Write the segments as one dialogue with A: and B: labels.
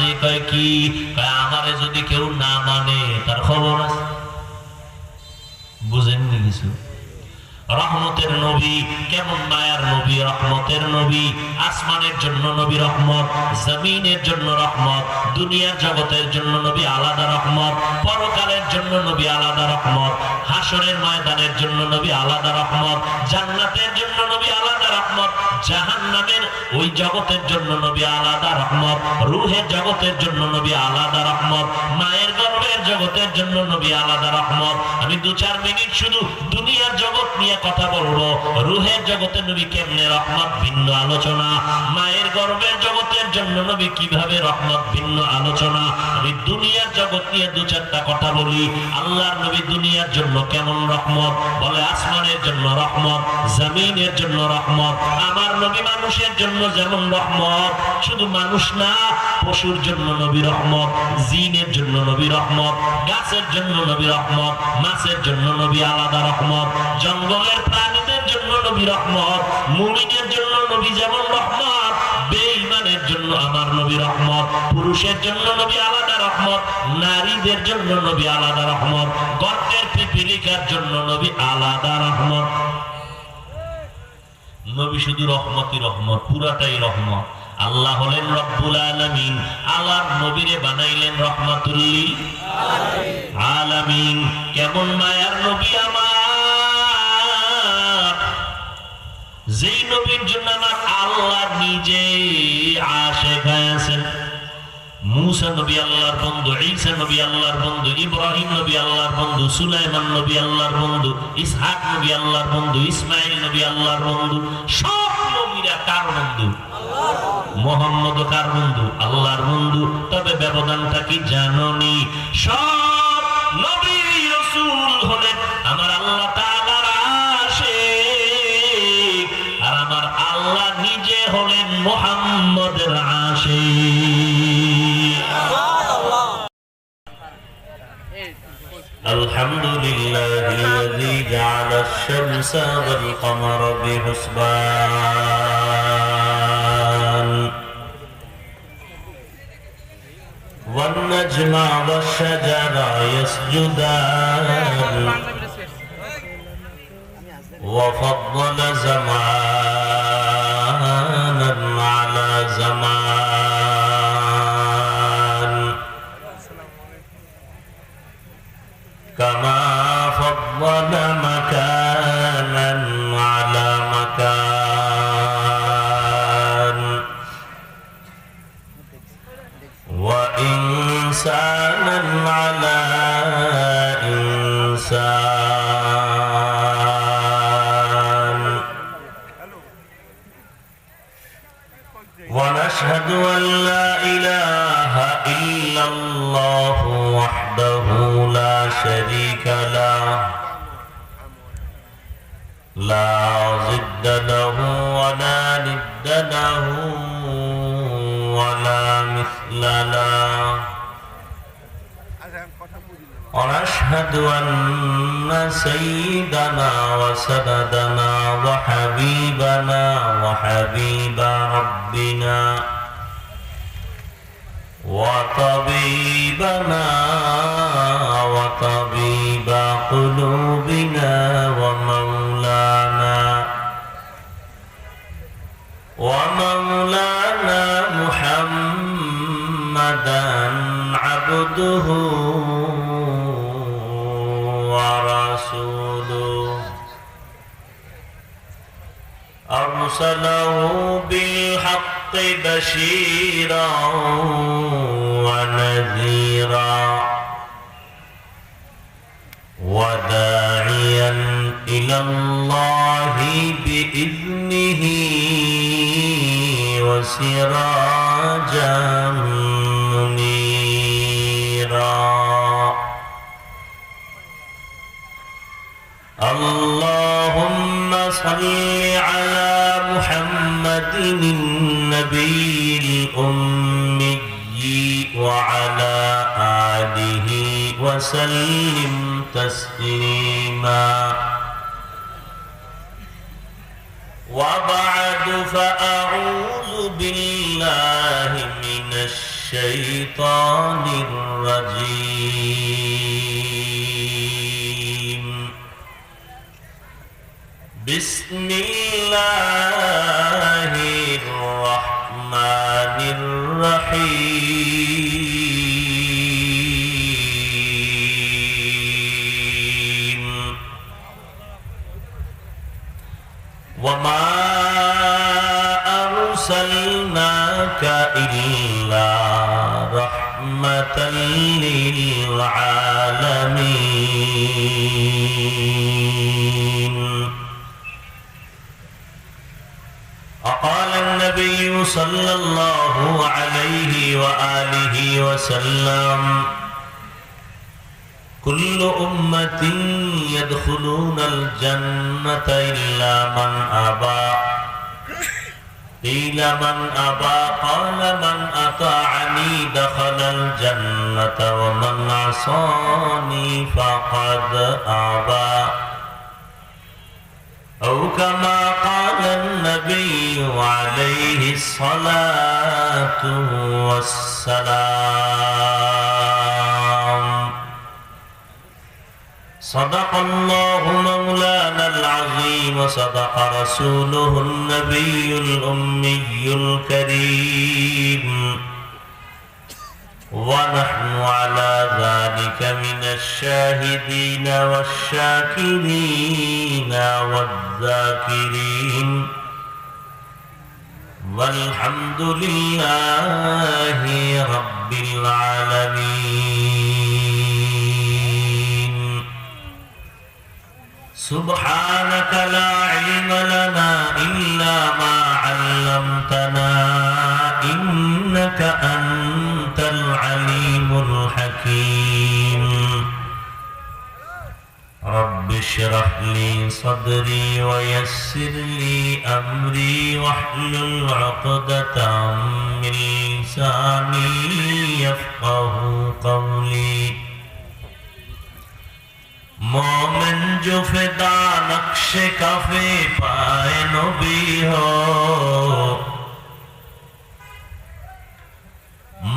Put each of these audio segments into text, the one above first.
A: আছে। কয় কি? কয় আমারে যদি কেউ না মানে তার খবর আছে। বুঝেননি কিছু? রহমতের নবী, কেমন মায়ার নবী, রহমতের নবী। আসমানের জন্য নবী রহমত, জমিনের জন্য রহমত, দুনিয়ার জগতের জন্য নবী আলাদা রহমত, পরকালের জন্য নবী আলাদা রহমত, হাসরের ময়দানের জন্য নবী আলাদা রহমত, জান্নাতের জন্য নবী আলাদা রহমত, জাহান্নামের ওই জগতের জন্য নবী আলাদা রহমত, রূহের জগতের জন্য নবী আলাদা রহমত, মায়ের গর্ভের জগতের জন্য নবী আলাদা রহমত। আমি 2-4 মিনিট শুধু দুনিয়ার জগৎ নিয়ে কথা বলবো। রূহের জগতে নবী কেমনে রহমত, ভিন্ন আলোচনা। মায়ের গর্ভের জগতের জন্য নবী কিভাবে রহমত, ভিন্ন আলোচনা। আমি দুনিয়ার জগৎ নিয়ে 2-4টা কথা বলি। আল্লাহর নবী দুনিয়ার জন্য কেমন রহমত, বলে আসমানের জন্য রহমত, জমিনের জন্য রহমত। আমার নবী মানুষের জন্য যেমন রহমত, শুধু মানুষ না, পশুর জন্য নবী রহমত, জিনের জন্য নবী রহমত, গাছের জন্য নবী রহমত, মাছের জন্য নবী আলাদা রহমত, জঙ্গলের প্রাণীদের জন্য নবী রহমত, মুমিনের জন্য নবী যেমন রহমত, বেঈমানের জন্য আমার নবী রহমত, পুরুষের জন্য নবী আলাদা রহমত, নারীদের জন্য নবী আলাদা রহমত, গর্তের পিপীলিকার জন্য নবী আলাদা রহমত। নবী শুধু রহমতই রহমত, পুরাটাই রহমত। আল্লাহ হলেন রব্বুল আলামিন, আল্লাহর নবীরে বানাইলেন রহমাতুল লিল আলামিন। কেমন মায়ার নবী আমার, যেই নবীর জন্য আমার আল্লাহ নিজে আশিক হয়েছেন। মুসা নবী আল্লাহর বন্ধু, ঈসা নবী আল্লাহর বন্ধু, ইব্রাহিম নবী আল্লাহর বন্ধু, সুলাইমান নবী আল্লাহর বন্ধু, ইসহাক নবী আল্লাহর বন্ধু, ইসমাইল নবী আল্লাহর বন্ধু। সব নবীরা কার বন্ধু? মুহাম্মদ কার বন্ধু? আল্লাহর বন্ধু। তবে ব্যবধানটা কি জানোনি? সব নবী রাসূল হলেন আমার আল্লাহ তাআলার আশিক, আর আমার আল্লাহ নিজে হলেন মুহাম্মদের আশিক। আলহামদুলিল্লাহিল্লাযী জাআলা আশ-শামসা ওয়াল কমারা বিহুসবান ওয়ান নাজমা ওয়াশ-শাজারা ইয়াসজুদান ওয়া ফাদ্দালা জামানান আলা জামান কামা ফাদ্দালা মাকানান আলা মাকান ওয়া ইনসানান আলা ইনসান ওয়া নাশহাদু আল লা ইলাহা ইল্লাল্লাহু ওয়াহদাহু লা শারীকা লাহু লা জিদ্দা লাহু ওয়া লা নিদ্দা লাহু ওয়া লা মিসলা লাহু ونشهد أن سيدنا وسندنا وحبيبنا وحبيب ربنا وطبيبنا وطبيب قلوبنا ومولانا محمدا عبده ورسوله أرسله بالحق بشيرا ونذيرا وداعيا إلى الله بإذنه وسراجا منيرا اللهم صل على محمد النبي الأمي وعلى آله وسلم تسليما وبعد فأعوذ بالله من الشيطان الشيطان الرجيم بسم الله الرحمن الرحيم وما أرسلناك إلا رحمة للعالمين وقال النبي صلى الله عليه وآله وسلم كل أمة يدخلون الجنة إلا من أبى قيل من أبى قال من أطاعني دخل الجنة ومن عصاني فقد أبى أو كما قال النبي عليه الصلاة والسلام صدق الله مولانا العظيم وصدق رسوله النبي الأمي الكريم ونحن على ذلك من الشاهدين والشاكرين والذاكرين والحمد لله رب العالمين سبحانك لا علم لنا إلا ما علمتنا إنك أنت العليم الحكيم رب اشرح لي صدري ويسر لي أمري واحلل عقدة من لساني يفقه قولي मोमिन जो फिदा नक्शे काफे पाए नबी हो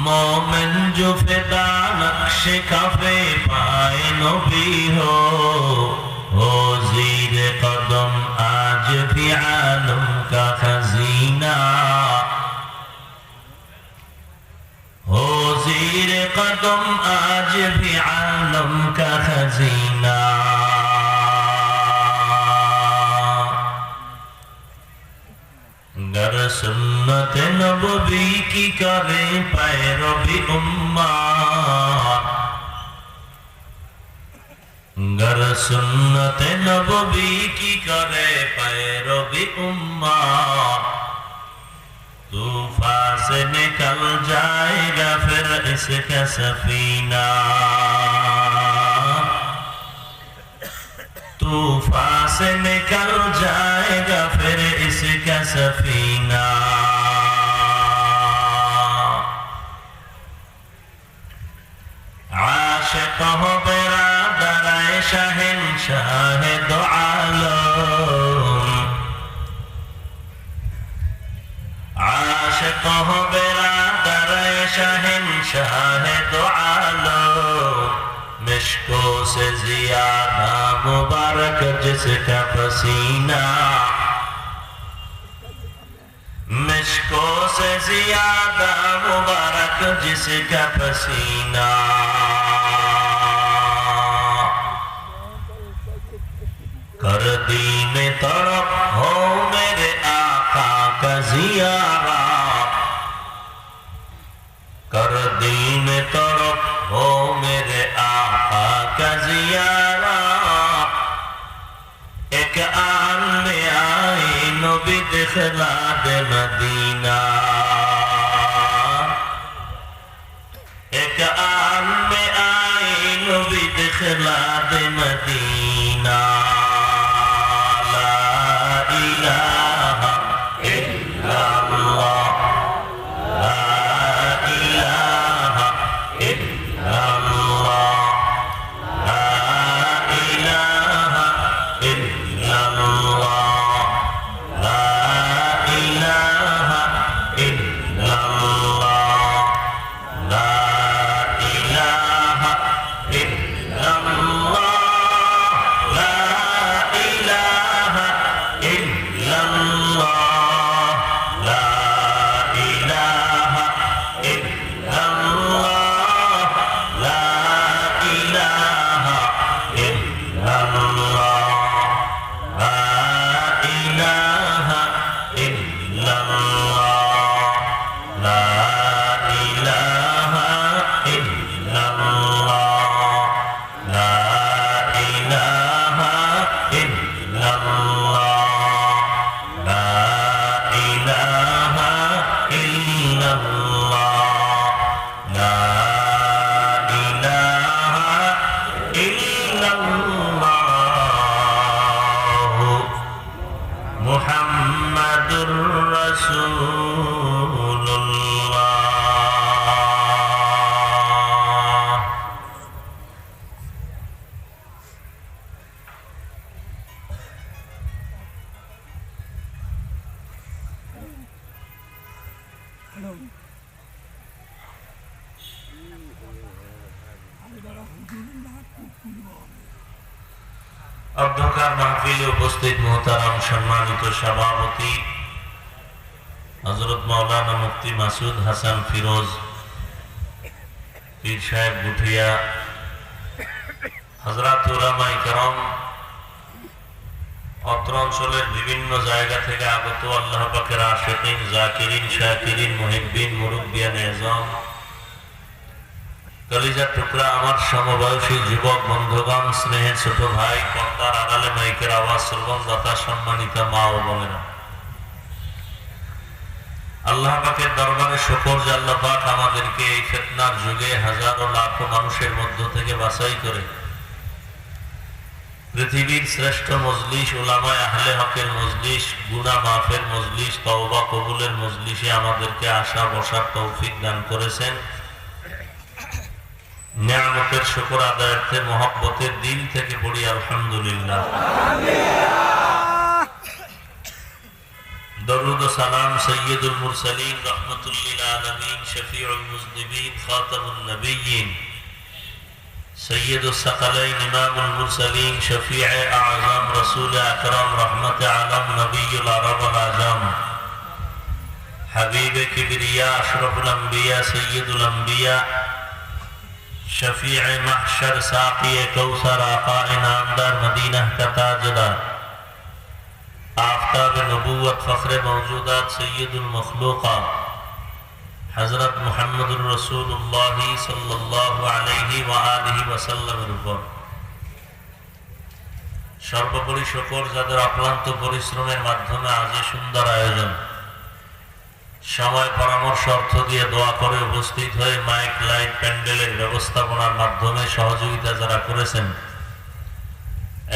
A: मोमिन जो फिदा नक्शे काफे पाए नबी हो जीर कदम आज भी आलम का खजीना हो ज़ीर कदम आज भी आलम का खजीना गर सुन्नत नबवी की करे पैरवी उम्मत गर सुन्नत नबवी की करे पैरवी उम्मत तूफान से निकल जाएगा फिर इसका सफीना तूफान से निकल जाएगा फिर इसका सफीना आशिक हो बिरादर शहंशाह दो आलम आशिक हो बिरादर शहंशाह दो आलम मिश्को से ज़ियादा मुबारक जिसका पसीना मिश्को से ज़ियादा मुबारक जिसका पसीना कर दीन तरफ हो मेरे आका का ज़ियारा कर दीन तरफ हो मेरे आका का ज़ियारा एक आन में आए नबी दिखला दे मदीना एक आन में आए नबी दिखला दे मदीना অধ্যকার মাহফিলে উপস্থিত মোহতারাম সম্মানিত সভাপতি হযরত মাওলানা মুফতি মাসুদ হাসান ফিরোজ পীর সাহেব গুঠিয়া, হযরত উলামায়ে কেরাম, অত্র অঞ্চলের বিভিন্ন জায়গা থেকে আগত আল্লাহ পাকের আশিকিন, জাকিরিন, শাকিরিন, মুহিব্বিন, মুরব্বিয়ান এজম, কলিজার টুকরা আমার সমবয়সী যুবক বন্ধুগণ, স্নেহের ছোট ভাই, পর্দার আড়ালে মাইকের আওয়াজ শ্রবণদাতা, সম্মানিত মা ও বোনেরা, আল্লাহ পাকের দরবারে শুকর যে আল্লাহ পাক আমাদেরকে এই ফিতনার যুগে হাজারো লাখো মানুষের মধ্য থেকে বাছাই করে পৃথিবীর শ্রেষ্ঠ মজলিস, উলামায়ে আহলে হকের মজলিস, গুনাহ মাফের মজলিস, তওবা কবুলের মজলিসে আমাদেরকে আসা বসার তৌফিক দান করেছেন। নিয়ামতের শুকর আদায়ার্থে মহব্বতের দিল থেকে পড়ি আলহামদুলিল্লাহ। দরুদ ও সালাম সৈয়দুল মুরসালিন, রাহমাতুল লিল আলামিন, শফিউল মুজনিবিন, খাতামুন নবিয়্যিন, সৈয়দুস সাকালাইন, ইমামুল মুরসালিন, শফিয়ে আযম, রাসূল আকরাম, রহমতে আলম, নবিয়ুল আরব ওয়াল আজম, হাবিবে কিবরিয়া, আশরাফুল আম্বিয়া, সৈয়দুল আম্বিয়া, शफीए महशर, साक़िए कौसर, आक़ाए नामदार, मदीना का ताजदार, आफ़ताब नबूवत, फ़ख्र मौजूदात, सय्यदुल मखलूक़ात, हज़रत मुहम्मदुर रसूलुल्लाह सल्लल्लाहु अलैहि व आलिहि वसल्लमेর উপর সর্বোপরি শুকর যাদের অক্লান্ত পরিশ্রমের মাধ্যমে আজ এই সুন্দর আয়োজন, সময় পরামর্শ অর্থ দিয়ে দোয়া করে উপস্থিত হয়ে মাইক লাইট প্যান্ডেলের ব্যবস্থাপনার মাধ্যমে সহযোগিতা যারা করেছেন,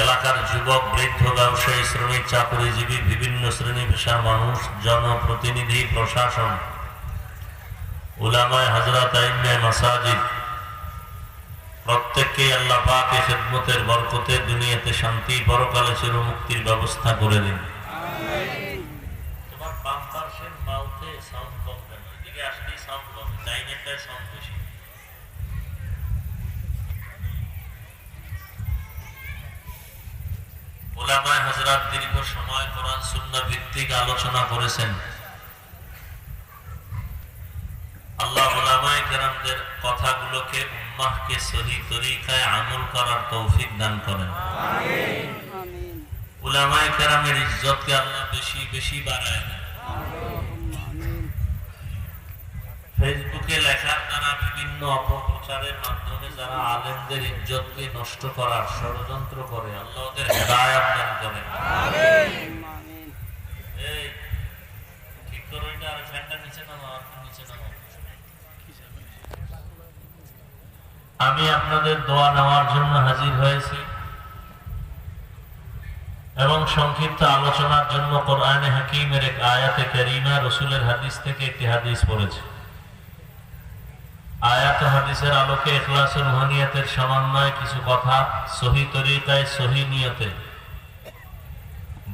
A: এলাকার যুবক, বৃদ্ধ, ব্যবসায়ী, শ্রমিক, চাকরিজীবী, বিভিন্ন শ্রেণী পেশার মানুষ, জনপ্রতিনিধি, প্রশাসন, উলামায়ে হযরত, আইম্মায়ে মাসাজিদ, প্রত্যেককে আল্লাহ পাক এই খিদমতের বরকতে দুনিয়াতে শান্তি, পরকালে চিরমুক্তির ব্যবস্থা করে দিন। উলামায়ে হযরত দীর্ঘ সময় কোরআন সুন্নাহ ভিত্তিক আলোচনা করেছেন। আল্লাহ উলামায়ে কেরামদের কথাগুলোকে উম্মাহকে সহি তরিকায় আমল করার তৌফিক দান করেন। আমিন। উলামায়ে কেরামের ইজ্জতকে আল্লাহ বেশি বেশি বাড়ায় দেন। ফেসবুকে লেখার দ্বারা, বিভিন্ন অপপ্রচারের মাধ্যমে যারা আলেমদের ইজ্জতকে নষ্ট করার ষড়যন্ত্র করে, আল্লাহ ওদের হেদায়েত দান করেন। আমিন। এই ঠিক করো, এটা আর ফ্যানটা নিচে নামাও, আর নিচে নামাও। আমি আপনাদের দোয়া নেওয়ার জন্য হাজির হয়েছি এবং সংক্ষিপ্ত আলোচনার জন্য কোরআনে হাকিমের এক আয়াতে কারীমা, রাসূলের হাদিস থেকে একটি হাদিস পড়েছি। আয়াত ও হাদিসের আলোকে ইখলাস ও রুহানিয়াতের সমন্বয়ে কিছু কথা সহি তরিকায়, সহি নিয়তে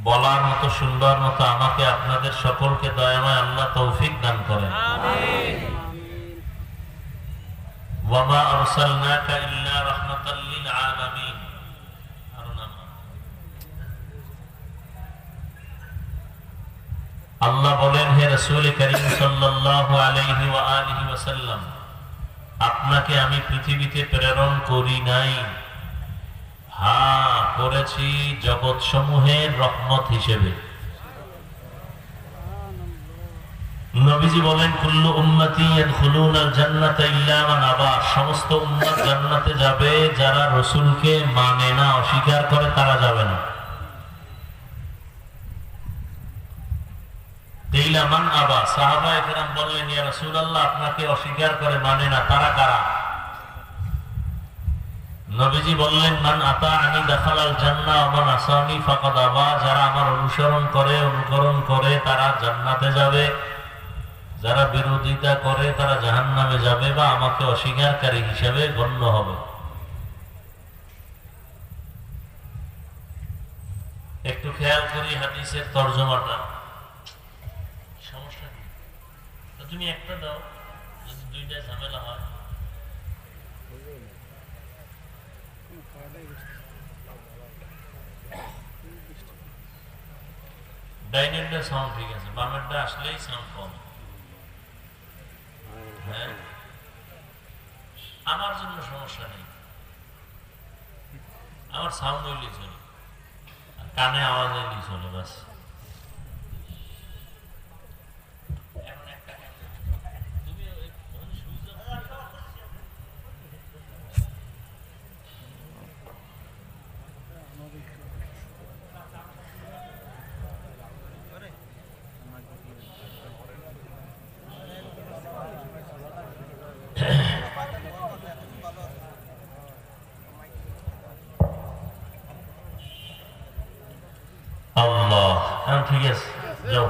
A: বলার মতো, সুন্দর মতো আমাকে আপনাদের সকলকে দয়াময় আল্লাহ তৌফিক দান করেন। আমিন। ওয়ামা আরসালনাকা ইল্লা রাহমাতাল লিল আলামিন। আল্লাহ বলেন, হে রাসূল করিম সাল্লাল্লাহু আলাইহি ওয়া আলিহি ওয়াসাল্লাম, আপনাকে আমি পৃথিবীতে প্রেরণ করি নাই, হ্যাঁ করেছি জগৎ সমূহের রহমত হিসেবে। নবীজি বলেন, কুল্লু উম্মতি ইয়াদখুলুনাল জান্নাতা ইল্লা মান আবা, সমস্ত উম্মত জান্নাতে যাবে, যারা রাসূলকে মানে না, অস্বীকার করে, তারা যাবে না। কিলা মান আবা, সাহাবায়ে কেরাম বললেন, ইয়া রাসূলুল্লাহ, আপনাকে অস্বীকার করে, মানে না, তারা কারা? নবীজি বললেন, মান আতাআনি দাখালাল জান্নাহ ওয়া মান আসানি ফাকাদ আবা, যারা আমার অনুসরণ করে, অনুকরণ করে, তারা জান্নাতে যাবে, যারা বিরোধিতা করে তারা জাহান্নামে যাবে বা আমাকে অস্বীকারী হিসেবে গণ্য হবে। একটু খেয়াল করি হাদিসের তরজমাটা। সমস্যা কি? তুমি একটা দাও, যদি দুইটা ঝামেলা হয়। ডাইনেরটা সাউন্ড ঠিক আছে, বামেরটা আসলেই সাউন্ড কম। হ্যাঁ, আমার জন্য সমস্যা নেই, আমার সাউন্ড হইলেই চলে, কানে আওয়াজ হইলেই চলে, বাস। আল্লাহ, ঠিক আছে, যাও।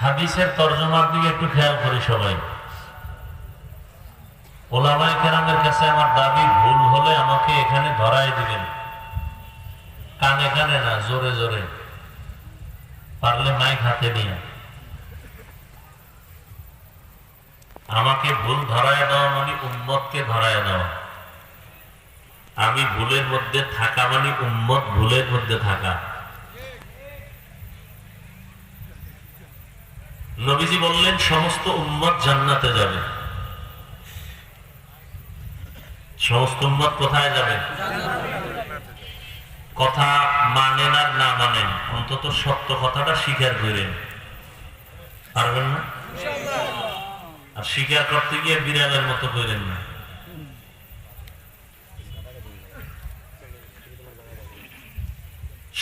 A: হাদিসের তরজমার দিকে একটু খেয়াল করি সবাই। ওলামায়ে কেরামের কাছে আমার দাবি, ভুল হলে আমাকে এখানে ধরাই দিবেন, কানে কানে না, জোরে জোরে, পারলে মাইক হাতে নিয়ে। আমাকে ভুল ধরায় দেওয়া মানে উম্মতকে ধরায় দেওয়া। আমি ভুলের মধ্যে থাকা মানে উম্মত ভুলের মধ্যে থাকা। নবীজি বললেন সমস্ত উম্মত জান্নাতে যাবে। সমস্ত উম্মত কোথায় যাবে? কথা মানেন আর না মানেন, অন্তত সত্য কথাটা স্বীকার করেন, পারবেন না? আর স্বীকার করতে গিয়ে বিড়ালের মতো করেন না।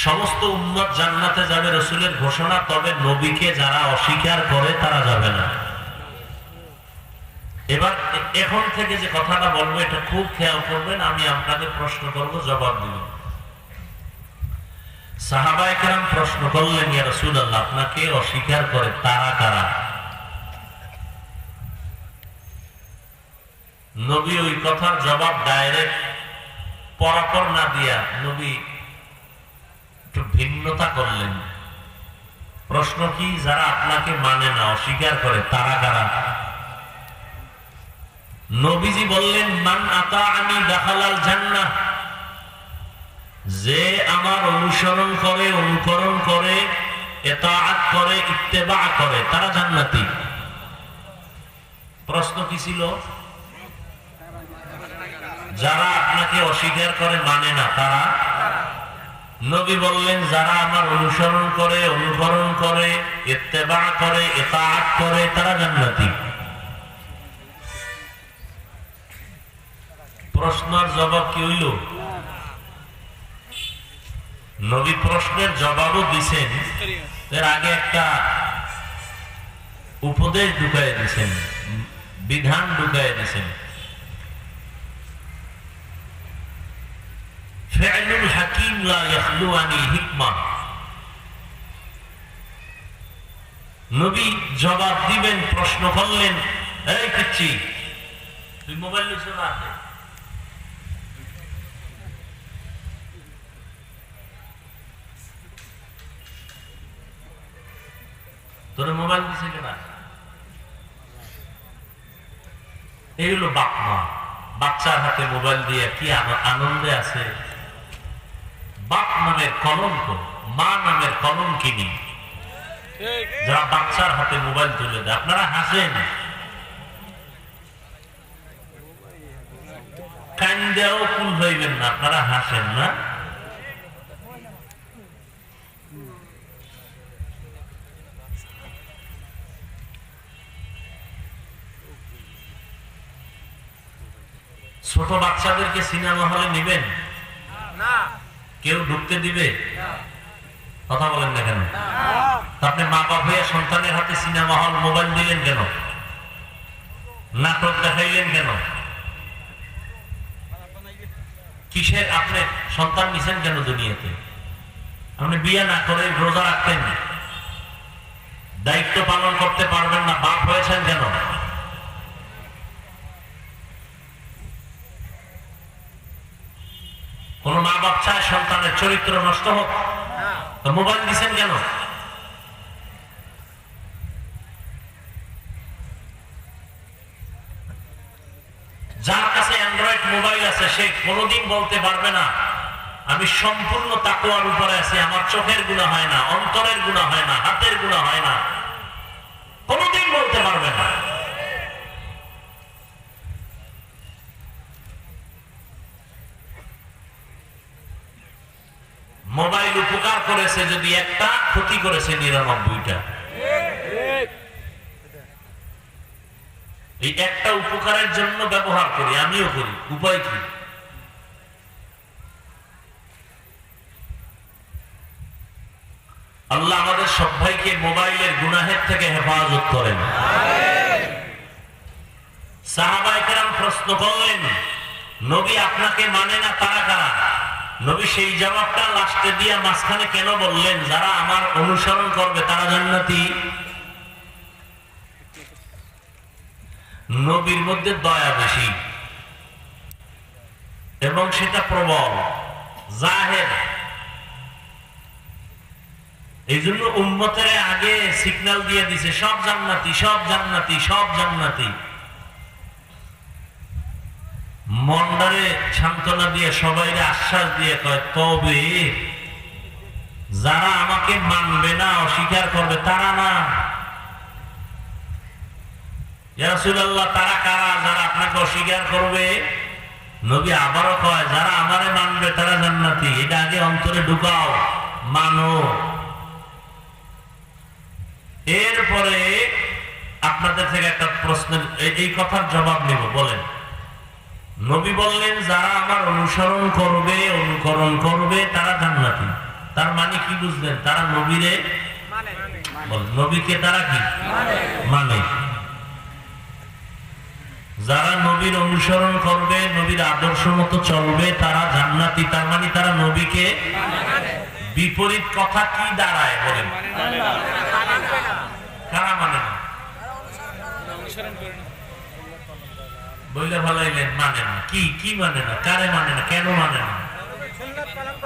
A: সমস্ত উম্মত জান্নাতে যাবে রাসূলের ঘোষণা, তবে নবীকে যারা অস্বীকার করে তারা যাবে না। এবার এখন থেকে যে কথাটা বলবো এটা খুব খেয়াল করবেন, আমি আপনাকে প্রশ্ন করব, জবাব দিবেন। সাহাবায়ে কেরাম প্রশ্ন করলেন, ইয়া রাসূলুল্লাহ, আপনাকে অস্বীকার করে তারা কারা? নবী ওই কথার জবাব ডাইরেক্ট পরাপর না দিয়া নবী একটু ভিন্নতা করলেন। প্রশ্ন কি? যারা আপনাকে মানে না, অস্বীকার করে, তারা কারা? নবীজি বললেন, মান আতাআনি দাখালাল জান্নাহ, যে আমার অনুসরণ করে, অনুকরণ করে, ইতাআত করে, ইত্তেবা করে, তারা জান্নাতি। প্রশ্ন কি ছিল? যারা আপনাকে অস্বীকার করে, মানে না, তারা? নবী বললেন, যারা আমার অনুসরণ করে, অনুকরণ করে, ইত্তেবা করে, ইতাআত করে, তারা জান্নাতি। প্রশ্নের জবাব কি হইল? নবী প্রশ্নের জবাবও দিছেন, এর আগে একটা উপদেশ ঢুকাই দিছেন, বিধান ঢুকাই দিছেন। ফি'লুল হাকিম লা ইয়াখলু আনি হিকমা। নবী জবাব দিবেন, প্রশ্ন করলেন, এই পিচ্চি, তুই মোবাইল নিছ না? তোরে মোবাইল দিছে কেনা? এই হলো বাপ মা, বাচ্চার হাতে মোবাইল দিয়ে কি আনন্দে আছে। বাপ নামের কলঙ্ক, মা নামের কলঙ্কিনী যারা বাচ্চার হাতে মোবাইল তুলে দেয়। আপনারা হাসেন, কান্দেও কুল হইবেন না, আপনারা হাসেন না। ছোট বাচ্চাদেরকে সিনেমা হলে নিবেন? কেউ ঢুকতে দিবে? কথা বলেন না কেন? আপনি মা বাপ হয়ে সন্তানের হাতে সিনেমা হল, মোবাইল দিলেন কেন? নাটক দেখাইলেন কেন? কিসের আপনি সন্তান নিছেন কেন দুনিয়াতে? আপনি বিয়ে না করে রোজা রাখতেন, দায়িত্ব পালন করতে পারবেন না, বাপ হয়েছেন কেন? কোন মা বাপ চায় সন্তানের চরিত্র নষ্ট হোক, তো মোবাইল দিচ্ছেন কেন? যার কাছে অ্যান্ড্রয়েড মোবাইল আছে সে কোনোদিন বলতে পারবে না আমি সম্পূর্ণ তাকওয়ার উপরে আছি, আমার চোখের গুনাহ হয় না, অন্তরের গুনাহ হয় না, হাতের গুনাহ হয় না, কোনোদিন বলতে পারবে না। মোবাইল উপকার করেছে যদি একটা, ক্ষতি করেছে ৯৯টা। এই একটা উপকারের জন্য ব্যবহার করি, আমিও করি, উপায় কি? আল্লাহ আমাদের সবাইকে মোবাইলের গুনাহের থেকে হেফাজত করেন। সাহাবায়ে কেরাম প্রশ্ন করলেন, নবী আপনাকে মানে না তারা কারা? নবী সেই জবাবটা লাস্টে দিয়া মাঝখানে কেন বললেন, যারা আমার অনুসরণ করবে তারা জান্নাতি? নবীর মধ্যে দয়া বেশি এবং সেটা প্রবল জাহের। এই জন্য উম্মতের আগে সিগন্যাল দিয়ে দিছে সব জান্নাতি, সব জান্নাতি, সব জান্নাতি। মন্ডারে সান্ত্বনা দিয়ে সবাইকে আশ্বাস দিয়ে কয়, তবে যারা আমাকে মানবে না, অস্বীকার করবে তারা না। ইয়া রাসূলুল্লাহ, তারা কারা যারা আপনাকে অস্বীকার করবে? নবী আবারও কয়, যারা আমারে মানবে তারা জান্নাতি। এটা আগে অন্তরে ঢুকাও, মানো। এরপরে আপনাদের থেকে একটা প্রশ্নের এই কথার জবাব নেব। বলেন, নবী বললেন যারা আমার অনুসরণ করবে, অনুকরণ করবে তারা জান্নাতি। তার মানে কি বুঝলেন? তারা নবীরে মানে। নবীকে তারা কি মানে? যারা নবীর অনুসরণ করবে, নবীর আদর্শ মতো চলবে তারা জান্নাতি। তার মানে তারা নবীকে মানে। বিপরীত কথা কি দাঁড়ায় বলেন? কারা মানে না? বললে ভালাইলেন মানে না। কি কি মানে না? কারে মানে না? কেন মানে না?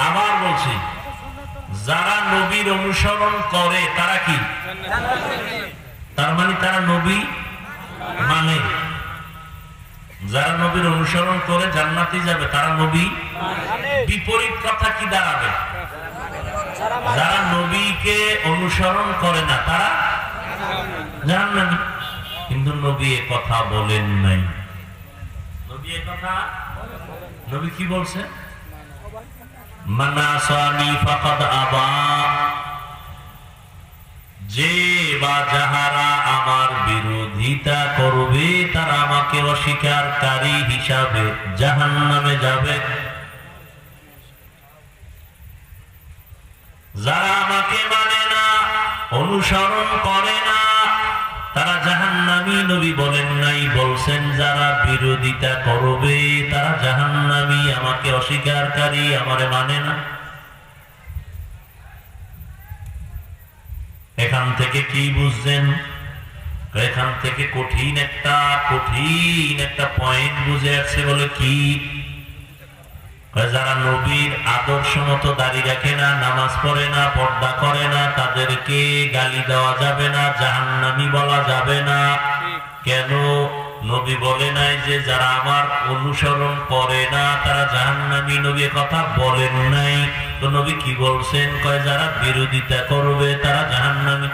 A: আবার বলছি, যারা নবীর অনুসরণ করে তারা কি? তার মানে তারা নবী মানে। যারা নবীর অনুসরণ করে জান্নাতে যাবে তারা নবী। বিপরীত কথা কি দাঁড়াবে? যারা নবীকে অনুসরণ করে না তারা জান্নাতি। কিন্তু নবী এ কথা বলেন নাই। নবী এ কথা, নবী কি বলছে? মানাসানি ফাকাদ আবা, যে বা যাহারা আমার বিরোধিতা করবে তারা আমাকে অস্বীকারী হিসাবে জাহান্নামে যাবে। যারা আমাকে মানে না, অনুসরণ করে না তারা জাহান্নামী। নবী বলেন নাই, বলছেন যারা বিরোধিতা করবে তারা জাহান্নামী, আমাকে অস্বীকারী, আমারে মানে না। এখান থেকে কি বুঝছেন? এখান থেকে কঠিন একটা পয়েন্ট বুঝে আসছে। বলে কি? যারা নবীর আদর্শ মতো দাঁড়িয়ে রাখে না, নামাজ পড়ে না, পর্দা করে না, তাদেরকে গালি দেওয়া যাবে না, জাহান্নামী বলা যাবে না। কেন? নবী বলে নাই যে যারা আমার অনুসরণ করে না তারা জাহান্নামী। নবী কথা বলেন নাই। তো নবী কি বলছেন? কয় যারা বিরোধিতা করবে তারা জাহান্নামী।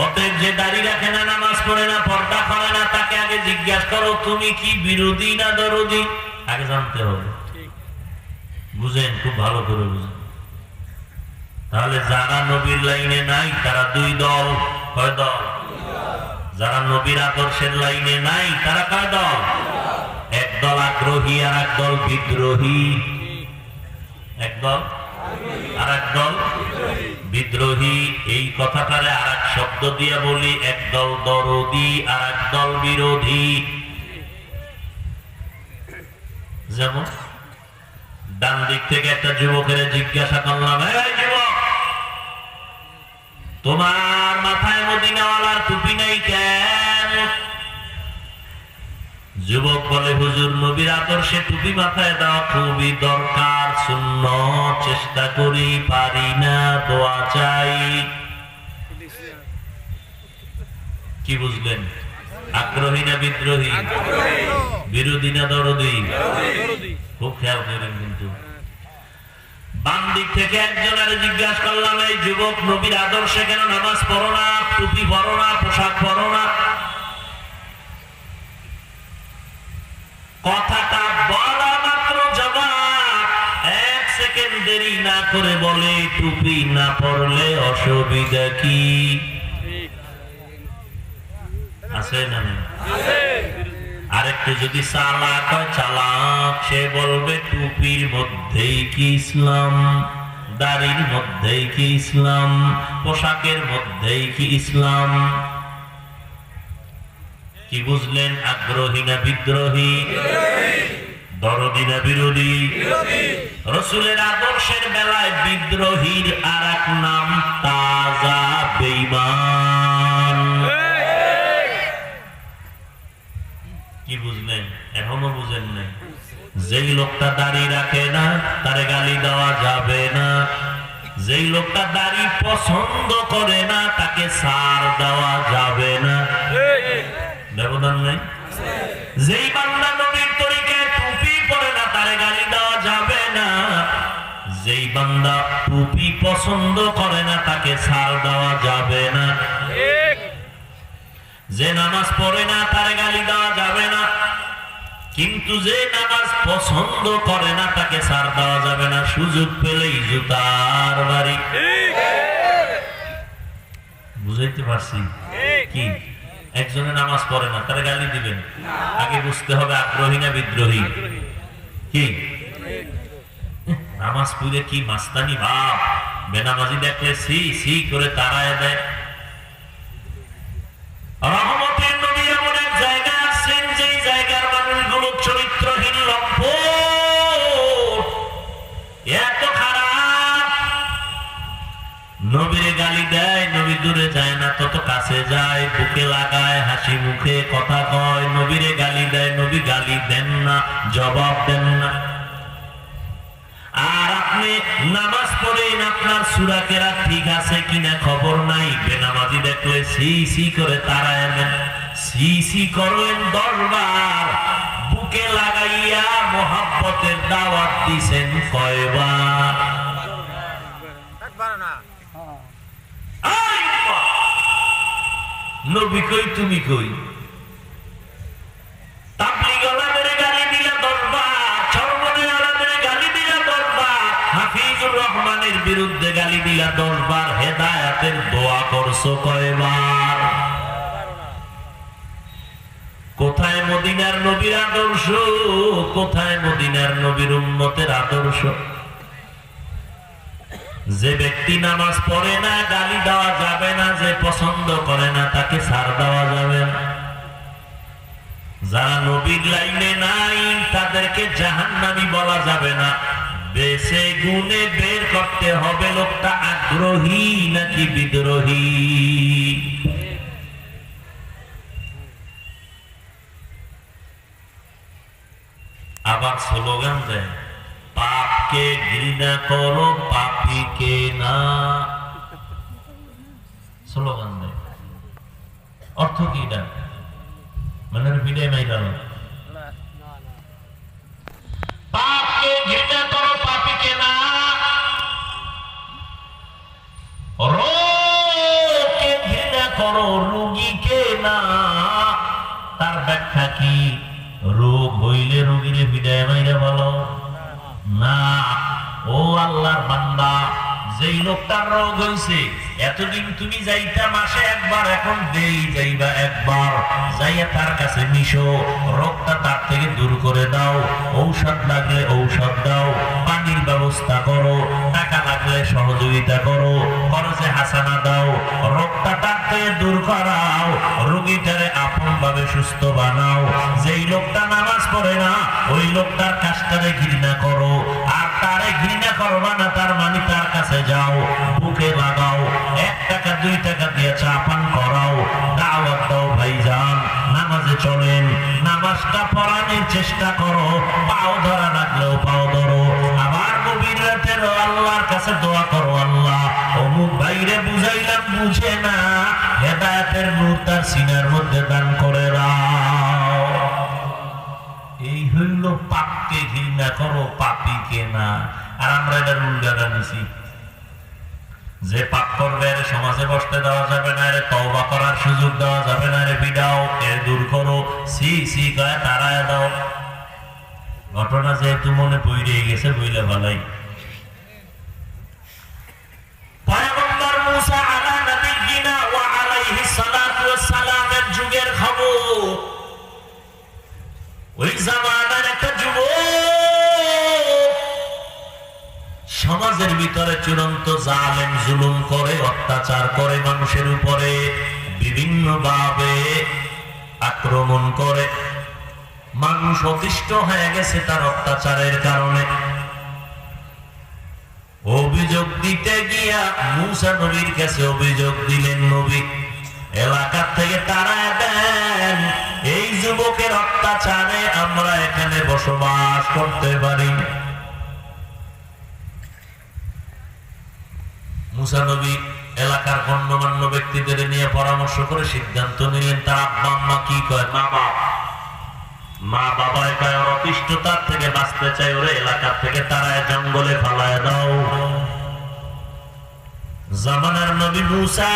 A: অতএব যে দাড়ি রাখে না, নামাজ পড়ে না, পর্দা করে না, তাকে আগে জিজ্ঞাসা করো তুমি কি বিরোধী না দরদি? আগে জানতে হবে। বুঝেন, খুব ভালো করে বুঝেন। তাহলে যারা নবীর লাইনে নাই তারা দুই দল। কয় দল? যারা নবীর আদর্শের লাইনে নাই তারা কয় দল? এক দল আগ্রহী আর এক দল বিদ্রোহী। এক দল আর এক দল বিদ্রোহী। এই কথাটারে আর এক শব্দ দিয়ে বলি, এক দল দরদি আর এক দল বিরোধী। যেমন ডান দিক থেকে একটা যুবকের জিজ্ঞাসা করলাম, এই যুবক, তোমার মাথায় মদিনাওয়ালার টুপি নাই কেন? যুবক বলে, হুজুর নবীর আদর্শে টুপি মাথায় দেওয়া খুবই দরকার, সুন্নত, চেষ্টা করি, পারি না, দোয়া চাই। কি বুঝলেন? আগ্রহী না বিদ্রোহী? বিরোধী না দরদি? খুব খেয়াল করেন কিন্তু। বাম দিক থেকে একজনের জিজ্ঞাসা করলাম, এই যুবক, নবীর আদর্শে কেন নামাজ পড়ো না, টুপি পরো না, পোশাক পরো না? কথাটা বলা মাত্র জবাব 1 সেকেন্ড দেরি না করে বলে, টুপি না পরলে অসুবিধা কি আছে না? আরেকটু যদি চালাক হয়, চালাক, সে বলবে টুপির মধ্যেই কি ইসলাম, দাড়ির মধ্যেই কি ইসলাম, পোশাকের মধ্যেই কি ইসলাম? কি বুঝলেন? আগ্রহী না বিদ্রোহী? দরদি না বিরোধী? রাসূলের আদর্শের বেলায় বিদ্রোহীর আরেক নাম তাজা বেঈমান। কি বুঝলেন? এখনো বুঝেন নাই? যেই লোকটা দাড়ি রাখে না তারে গালি দেওয়া যাবে না, যেই লোকটা দাড়ি পছন্দ করে না তাকে ছাড় দেওয়া যাবে না। ব্যবধান নেই? যেই বান্দা নবীর তরিকায় টুপি পরে না তারে গালি দেওয়া যাবে না, যেই বান্দা টুপি পছন্দ করে না তাকে ছাড় দেওয়া যাবে না। যে নামাজ পড়ে না তারে গালি দেওয়া যাবে না, কিন্তু যে নামাজ পছন্দ করে না তাকে ছাড় দেওয়া যাবে না। সুযোগ পেলেই জুতার বাড়ি। বুঝাইতে পারছি কি? একজনে নামাজ পড়ে না তারে গালি দিবেন, আগে বুঝতে হবে আগ্রহী না বিদ্রোহী। কি নামাজ পড়ে কি মাস্তানি ভাব, বেনামাজি দেখলে সি সি করে তাড়ায় দেয়। রহমতের নবী এমন এক জায়গা আছেন যেই জায়গার মানুষগুলো চরিত্রহীন, লম্পট, এত খারাপ। নবীরে গালি দেয়, নবী দূরে যায় না, তত কাছে যায়, বুকে লাগায়, হাসি মুখে কথা কয়। নবীরে গালি দেয়, নবী গালি দেন না, জবাব দেন না। আর আপনি নামাজ পড়েন, আপনার সূরা কেরাত ঠিক আছে কিনা খবর নাই, বেনামাজি দেখলে সি সি করে তাড়ায় দেন। সি সি করেন 10 বার, বুকে লাগাইয়া মোহাব্বতের দাওয়াত দিছেন কয়বার? নবী কই, তুমি কই? তাবলীগ ওয়ালাদের গালি দিলা 10 বার, চরমনে ওয়ালাদের গালি দিলা 10 বার, হাফিজুর রহমানের বিরুদ্ধে গালি দিলা 10 বার, হেদায়েতের দোয়া করছো কয়বার? কোথায় মদিনার নবীর আদর্শ? কোথায় মদিনার নবীর উম্মতের আদর্শ? যে ব্যক্তি নামাজ পড়ে না গালি দেওয়া যাবে না, যে পছন্দ করে না তাকে ছাড় দেওয়া যাবে না। যারা নবীর লাইনে নাই তাদেরকে জাহান্নামী বলা যাবে না। বেছে গুণে বের করতে হবে লোকটা আগ্রহী নাকি বিদ্রোহী। আবার স্লোগান দেয়, পাপকে ঘৃণা করো, পাপীকে না। স্লোগান দেয়, অর্থ কি এটা? মানে বিদায় নাই গেল। পাপকে ঘৃণা করো, পাপীকে না। রোগকে ঘৃণা করো, রোগীকে না। তার ব্যাখ্যা কি? রোগ হইলে রোগীরে বিদায় মাইরা বলো না। ও আল্লাহর বান্দা, যেই লোকটার রোগ হইছে, এতদিন তুমি যাইতা মাসে একবার, এখন দেই যাইবা একবার, যাইয়া তার কাছে মিশো, রোগটা তার থেকে দূর করে দাও। ঔষধ লাগলে ঔষধ দাও, পানির ব্যবস্থা করো, টাকা লাগলে সহযোগিতা করো, খরচে হাসানা দাও, রোগটা তার থেকে দূর করাও, রোগীটারে আপন ভাবে সুস্থ বানাও। যেই লোকটা নামাজ পড়ে না ওই লোকটার কাজটারে ঘৃণা করো, আর তারে ঘৃণা করবা না তার মানে তার কাছে যাও, বুকে লাগাও, 1 টাকা 2 টাকা দিয়ে চা পান করাও, দাওয়াত দাও। ভাইজান, নামাজে চলেন, নামাজটা পড়ানোর চেষ্টা করো, পাও ধরা রাখলেও পাও ধরো। আবার গভীর রাতের আল্লাহর কাছে দোয়া করো, আল্লাহ অমুক ভাইরে বুঝাইলাম বুঝে না, হেদায়েতের নূর তার সিনার মধ্যে দান করে দাও। এই হইল পাপকে ঘৃণা করো, পাপীকে না। আর আমরা এটার উল্টাটা নিছি, যে পাপ করবে এর সমাজে বসতে দেওয়া যাবে না, এর তওবা করার সুযোগ দেওয়া যাবে না, এর বিদাও, এর দূর করো, সি সি কয়ে তাড়ায় দাও। ঘটনা যেহেতু মনে পড়ে গেছে বইলে ভালাই। পয়গম্বর মুসা আলা নবিয়িনা ওয়া আলাইহিস সালাতু ওয়াস সালামের যুগের খবর। ওই জামানার একটা যুবক সমাজের ভিতরে চূড়ান্ত জালেম জুলুম করে, অত্যাচার করে, মানুষের উপরে বিভিন্ন ভাবে আক্রমণ করে। মানুষ অতিষ্ঠ হয়ে গেছে তার অত্যাচারের কারণে। অভিযোগ দিতে গিয়া মুসা নবীর কাছে অভিযোগ দিলেন, নবী এলাকা থেকে তাড়ায় দেন, এই যুবকের অত্যাচারে আমরা এখানে বসবাস করতে পারি। মুসা নবী এলাকার গণ্যমান্য ব্যক্তিদের নিয়ে পরামর্শ করে সিদ্ধান্ত নিলেন, তার আব্বা আম্মা কি কয়, মা বাবা কয় ওর অতিষ্ঠতার থেকে বাঁচতে চাই, ওরে এলাকা থেকে তারায় জঙ্গলে ফালায় দাও। জামানার নবী মুসা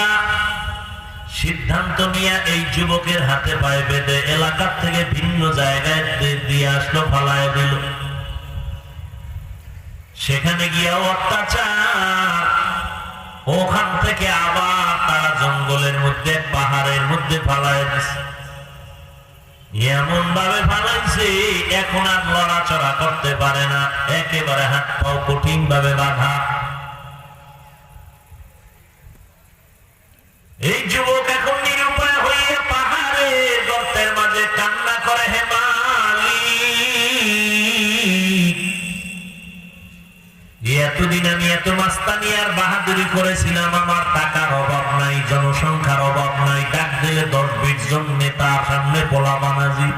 A: সিদ্ধান্ত নিয়ে এই যুবকের হাতে পায়ে বেঁধে এলাকার থেকে ভিন্ন জায়গায় দিয়ে আসলো, ফালায় দিল। সেখানে গিয়ে অত্যাচার, ওখান থেকে আবার তারা জঙ্গলের মধ্যে পাহাড়ের মধ্যে ফালায় দিছে। এমন ভাবে ফালাইছে এখন আর লড়াচড়া করতে পারে না, একেবারে হাত পাও কঠিন ভাবে বাঁধা। এই যুবক এখন নিরুপায় হয়ে পাহাড়ের গর্তের মাঝে কান্না করে, হে মালিক, এতদিন আমি এত মাস্তানি আর বাহাদুরি করেছিলাম, আমার টাকার অভাব নাই, জনসংখ্যার অভাব নাই, ডাক দিলে 10-20 জন নেতার সামনে পোলা বানাজি,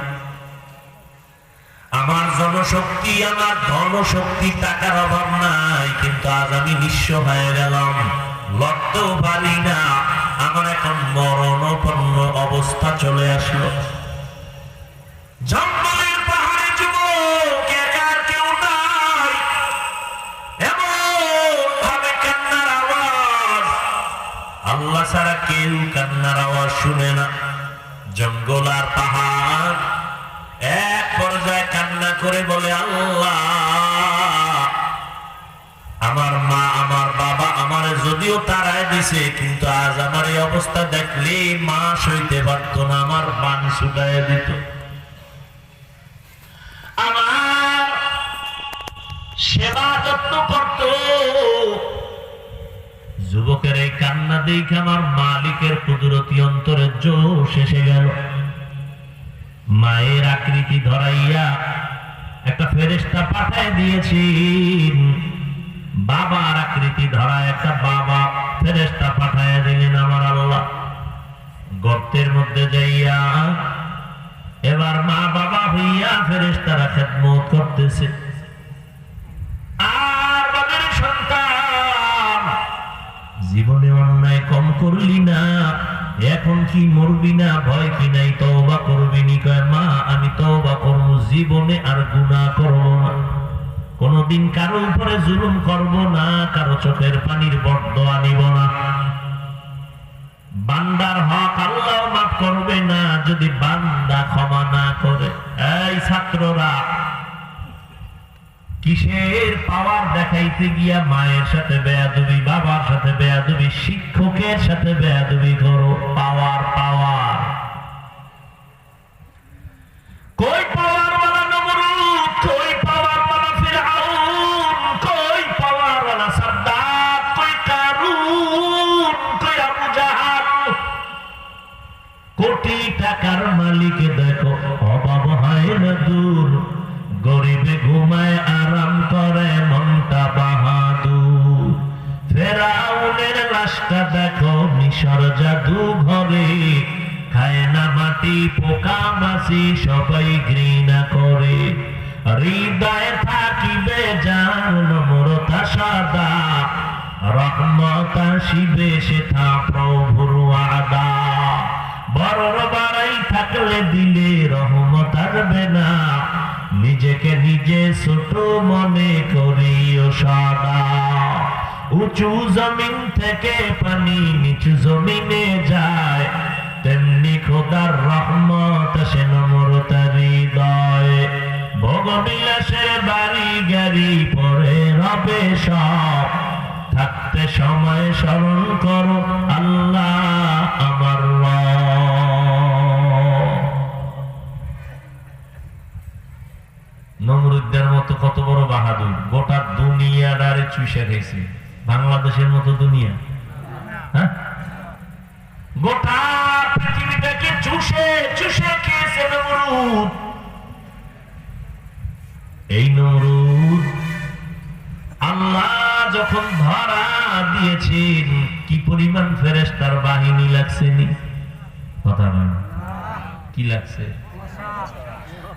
A: আমার জনশক্তি, আমার ধনশক্তি, টাকার অভাব নাই, কিন্তু আজ আমি নিঃস্ব হয়ে গেলাম, লড়তেও পারি না, আমার এখন মরণাপন্ন অবস্থা চলে আসলো। জঙ্গলের পাহাড়ে যুবক, একার কেউ নাই, আল্লাহ ছাড়া কেউ কান্নার আওয়াজ শুনে না। জঙ্গল আর পাহাড় এক পর্যায়ে কান্না করে বলে, আল্লাহ আমার মা আমার বাবা আমারে যদিও তাড়ায় দিছে, কিন্তু আজ আমার এই অবস্থা দেখলে মা সইতে পারতো না, আমার বান ছুটায় দিত। আমার সেবা যত্ন করত। যুবকের এই কান্না দেখে আমার মালিকের কুদরতি অন্তরের জোশ এসে গেল। মায়ের আকৃতি ধরাইয়া একটা ফেরেশতা পাঠায় দিয়েছেন, বাবার আকৃতি ধরা একটা বাবা ফেরেশতা পাঠায় দিলেন আমার আল্লাহ। গর্তের মধ্যে যাইয়া এবার মা বাবা হইয়া ফেরেশতারা খেদমত করতেছে। আর বাবার সন্তান, জীবনে অন্যায় কম করলি না, এখন কি মরবি না, ভয় কি নাই, তওবা করবি নি? কয় মা আমি তওবা করব, জীবনে আর গুনাহ করব না, কোনদিন কারো উপরে জুলুম করব না, কারো চোখের পানির বদদোয়া নিব না। বান্দার হক আল্লাহ মাফ করবে না যদি বান্দা ক্ষমা না করে। এই ছাত্ররা, কিসের পাওয়ার দেখাইতে গিয়া মায়ের সাথে বেয়াদবি, বাবার সাথে বেয়াদবি, শিক্ষকের সাথে বেয়াদবি করো? পাওয়ার পাওয়ার কই? পাওয়ার वाला নমরুদ কই? পাওয়ার वाला ফিরআউন কই? পাওয়ার वाला সাদ্দাত কই? কারুন কই? আবু জাহাল। কোটি টাকার মালিক দেখো অভাব হয় না দূর, গরিবে ঘুমায় আরাম করে মনটা বাহাদুর। ফেরাউনের লাশটা দেখো মিশর জাদু ঘরে, খায় না মাটি পোকা মাছি সবাই ঘৃণা করে, হৃদয়ে থাকিবে যার নম্রতা সদা, রহমত আসিবে সেথা প্রভুর ওয়াদা। বড়র বাড়াই থাকলে দিলে রহমত আসবে না, নিজেকে নিজে ছোট মনে করিও সদা। উঁচু জমিন থেকে পানি নিচু জমিনে যায়, তেমনি খোদার রহমত আসে নম্রতার হৃদয়ে। ভোগবিলাসের বাড়ি গাড়ি পরে রবে সব, থাকতে সময় স্মরণ করো আল্লাহ আমার রব। নমরুদের মতো কত বড় বাহাদুর, গোটা দুনিয়াটারে চুষে খেয়েছে। বাংলাদেশের মতো দুনিয়া, হ্যাঁ, গোটা পৃথিবীটাকে চুষে চুষে খেয়েছে নমরুদ। এই নমরুদ আল্লাহ যখন ধরা দিয়েছেন, কি পরিমাণ ফেরেশতার বাহিনী লাগছে নি, কথা বলেন, কি লাগছে?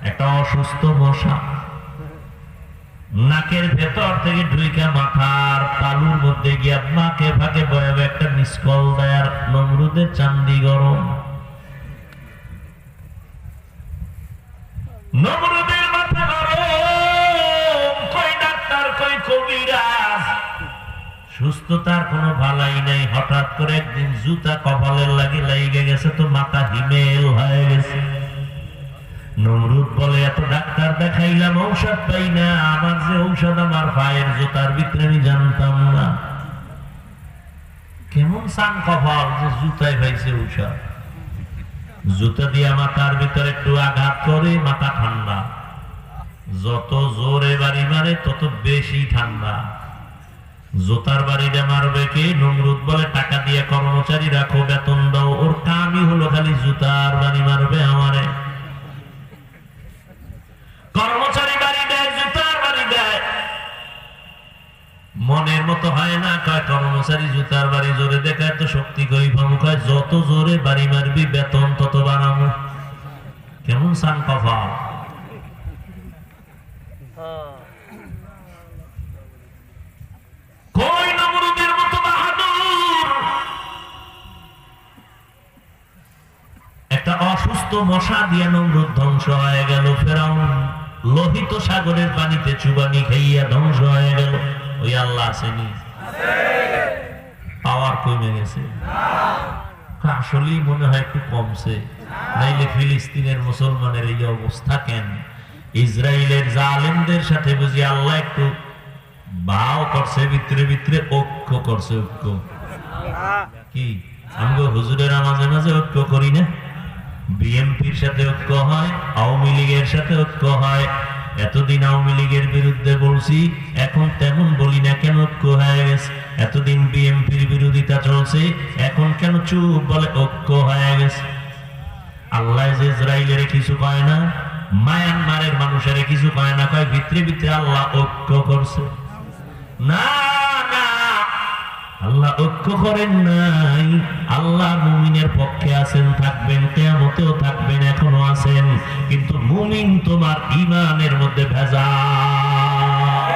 A: একটা অসুস্থ মশা নাকের ভেতর থেকে ঢুইকা মাথার তালুর মধ্যে গিয়া মাকে ভাগে বয়াবে একটা মিসকল দেয়ার। নমরুদের চান্দি গরম, নমরুদের মাথা গরম, কই ডাক্তার কই কবিরাজ, সুস্থতার কোনো ভালাই নাই। হঠাৎ করে একদিন জুতা কপালের লাগে লাগিয়ে গেছে, তো মাথা হিমেল হয়ে গেছে। নমরুদ বলে এত ডাক্তার দেখাইলাম ঔষধ পাই না, আমার যে ঔষধ আমার পায়ের জুতার ভিতরে আমি জানতাম না। কেমন সান কপাল যে জুতায় পাইছে ঔষধ। জুতা দিয়ে মাথার ভিতরে একটু আঘাত করে মাথা ঠান্ডা, যত জোরে বাড়ি মারে তত বেশি ঠান্ডা। জুতার বাড়িটা মারবে কে? নমরুদ বলে টাকা দিয়ে কর্মচারী রাখো, বেতন দাও, ওর কামই হলো খালি জুতার বাড়ি মারবে আমারে। কর্মচারী বাড়ি দেয়, জুতার বাড়ি দেয়, মনের মতো হয় না। কয় কর্মচারী জুতার বাড়ি জোরে দেখায় তো শক্তি কই পাবো, কয় যত জোরে বাড়ি মারবি বেতন তত বাড়াবো। কেমন সান কপাল। কই নমরুদের মতো বাহাদুর। একটা অসুস্থ মশা দিয়ে নমরুদ ধ্বংস হয়ে গেল। ফেরাউন লোহিত সাগরের পানিতে চুবানি খাইয়া ধ্বংস হয়ে গেল। ওই আল্লাহ আসেনি, পাওয়ার কমে গেছে। আসলেই মনে হয় একটু কমছে, নাইলে ফিলিস্তিনের মুসলমানের এই অবস্থা কেন? ইসরায়েলের জালেমদের সাথে বুঝি আল্লাহ একটু ভাও করছে, ভিতরে ভিতরে ঐক্য করছে। ঐক্য কি আমরা হুজুরেরা মাঝে মাঝে ঐক্য করি না? বিএনপির সাথে ঐক্য হয়, আওয়ামী লীগের সাথে ঐক্য হয়। এতদিন আওয়ামী লীগের বিরুদ্ধে বলছি, এখন তেমন বলি না, কেন ঐক্য হয়ে গেছে? এতদিন বিএনপির বিরোধিতা চলছে, এখন কেন চুপ? বলে ঐক্য হয়ে গেছে। আল্লাহ যে ইসরায়েলের কিছু কয় না, মায়ানমারের মানুষের কিছু কয় না, কয় ভিতরে ভিতরে আল্লাহ ঐক্য করছে। না না, আল্লাহ ঐক্য করেন নাই। আল্লাহ মুমিনের পক্ষে আছেন, থাকবেন, কিয়ামতেও থাকবেন, এখনো আছেন। কিন্তু মুমিন তোমার ঈমানের মধ্যে ভেজাল।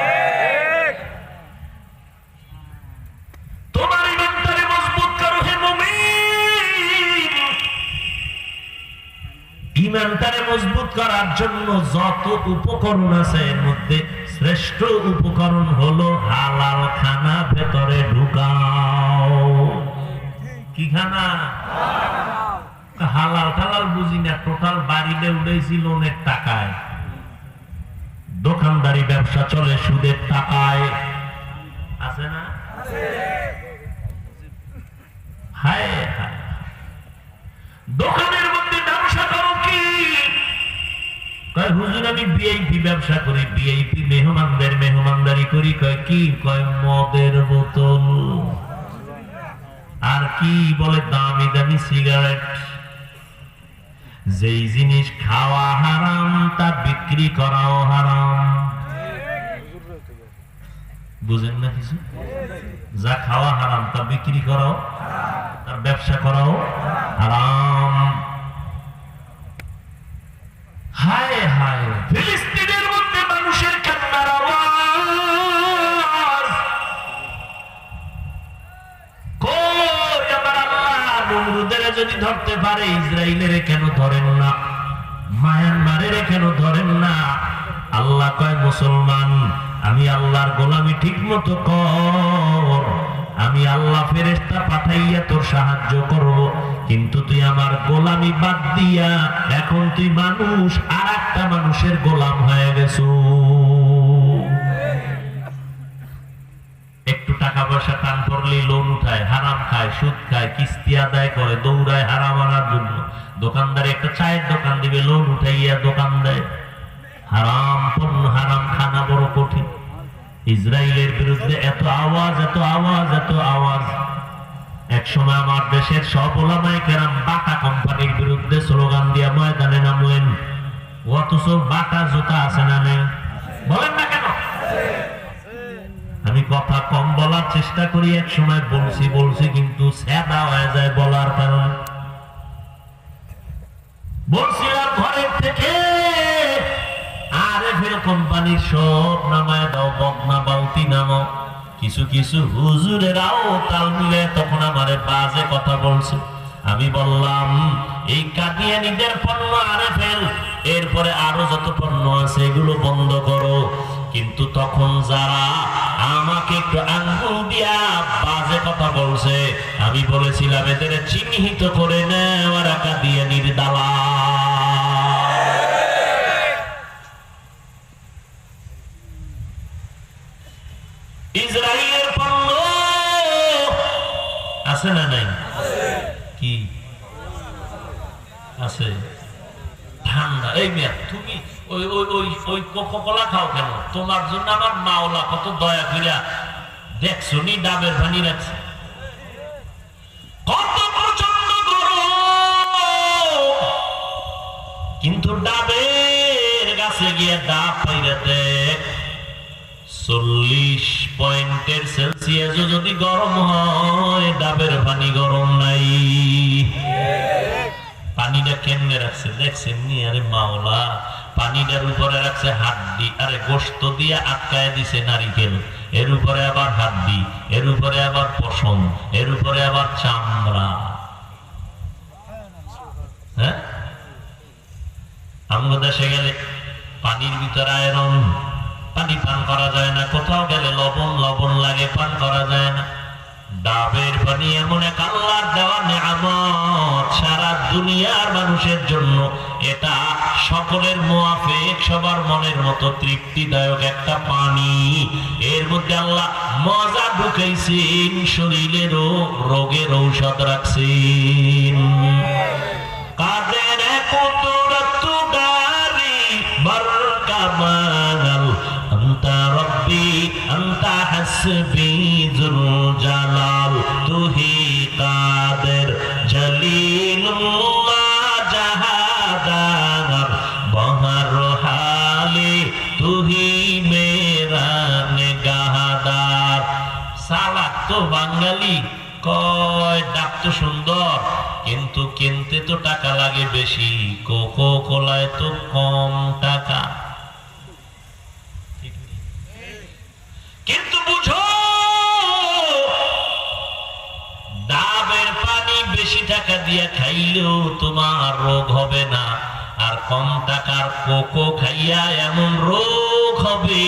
A: তোমার ঈমানটারে মজবুত করো হে মুমিন। ঈমানটারে মজবুত করার জন্য যত উপকরণ আছে, এর মধ্যে শ্রেষ্ঠ উপকরণ হলো হালাল খানা ভেতরে ঢুকাও। কি খানা? হালাল টালাল বুঝি না, টোটাল বাড়িতে উঠেছি লোনের টাকায়, দোকানদারি ব্যবসা চলে সুদের টাকায়, আছে না? হায় হায়, দোকানের মধ্যে ব্যবসা করো কি? কয় হুজুর আমি ভিআইপি ব্যবসা করি, ভিআইপি মেহমানদের মেহমানদারি করি। কয় কি? কয় মদের বোতল, আর কি বলে দামি দামি সিগারেট। যেই জিনিস খাওয়া হারাম তা বিক্রি করাও হারাম। বুঝেন না কিছু? যা খাওয়া হারাম তা বিক্রি করাও, তার ব্যবসা করাও হারাম। হতে পারে ইসরায়েলের কেন ধরেন না, মায়ানমারের কেন ধরেন না? আল্লাহ কয় মুসলমান আমি আল্লাহর গোলামি ঠিক মতো কর, আমি আল্লাহ ফেরেশতা পাঠাইয়া তোর সাহায্য করব, কিন্তু তুই আমার গোলামি বাদ দিয়া এখন তুই মানুষ আর একটা মানুষের গোলাম হয়ে গেছো। একটু টাকা পয়সা টান পড়লে লোন উঠায়, হারাম খায়, সুদ খায়, কিস্তি আদায় করে, দৌড়ায় হারাম আনার জন্য। দোকানদার একটা চায়ের দোকান দিবে, লোন উঠাইয়া দোকান দেয়। হারাম পণ্য, হারাম খানা বড় কঠিন। ইসরায়েলের বিরুদ্ধে এত আওয়াজ, এত আওয়াজ, এত আওয়াজ। এক সময় আমার দেশের সব ওলামায়ে কেরাম বাটা কোম্পানির বিরুদ্ধে স্লোগান দিয়া ময়দানে নামলেন। অথচ বাটা জুতা আছে না নেই? বলেন না কেন? আমি কথা কম বলার চেষ্টা করি, এক সময় বলছি কিন্তু সেদা হয়ে যায় বলার কারণে। বলছিলাম ঘরের থেকে আরএফএল কোম্পানির সব নামায় দাও, বদনা বাউতি নামো। কিছু কিছু হুজুরেরাও তাল মিলে তখন আমারে বাজে কথা বলছে। আমি বললাম এই কাদিয়ানীদের পণ্য আরএফএল, এরপরে আরো যত পণ্য আছে এগুলো বন্ধ করো। কিন্তু তখন যারা আমাকে একটু আঙ্গুল দিয়া বাজে কথা বলছে, আমি বলেছিলাম এদের চিহ্নিত করে নেওয়ার কাদিয়ানীর দালাল। ইসরায়েলের পণ্য আছে না নাই? কি আছে? ঠান্ডা। এই মেয়া তুমি ওই ওই ওই ওই কোকা-কোলা খাও কেন? তোমার জন্য আমার মাওলা কত দয়া কইরা দেখছো নি ডাবের পানি রাখছে। কত প্রচন্ড গরম, কিন্তু ডাবের গাছে গিয়ে ডাব পাইরা দেখ 40 পয়েন্টের সেলসিয়াস যদি গরম হয়, ডাবের পানি গরম নাই। পানিটা কেমনে রাখছে দেখছেন নি? আরে মাওলা পানিটার উপরে রাখছে হাড্ডি, আরে গোশত দিয়ে আটকায় দিছে নারিকেল, এর উপরে আবার হাড্ডি, এর উপরে আবার পশম, এর উপরে আবার চামড়া। হ্যাঁ, আমরা দেশে গেলে পানির ভিতরে আয়রন, পানি পান করা যায় না। কোথাও গেলে লবণ লবণ লাগে, পান করা যায় না। ডাবের পানি এমন এক আল্লাহর দেওয়া নিয়ামত, সারা দুনিয়ার মানুষের জন্য এটা সকলের মুআফিক, সবার মনের মতো তৃপ্তিদায়ক একটা পানি। এর মধ্যে আল্লাহ মজা ঢুকাইছেন, শরীরেরও রোগের ঔষধ রাখছেন। কাদের কুদরত দারি বরকামাল আনতা রব্বি আনতা হাসবি যুল জালাল, তুহি কাদের জলিলুল্লাহ জাহাদার বহর হালে তুহি মেরা নেগাহদার। সালাক তো বাঙালি কয় ডাক তো সুন্দর, কিন্তু কিনতে তো টাকা লাগে বেশি। কোকো কোলায় তো কম টাকা। কিন্তু বুঝো ডাবের পানি বেশি টাকা দিয়ে খাইলেও তোমার রোগ হবে না, আর কম টাকার কোকো খাইয়া এমন রোগ হবে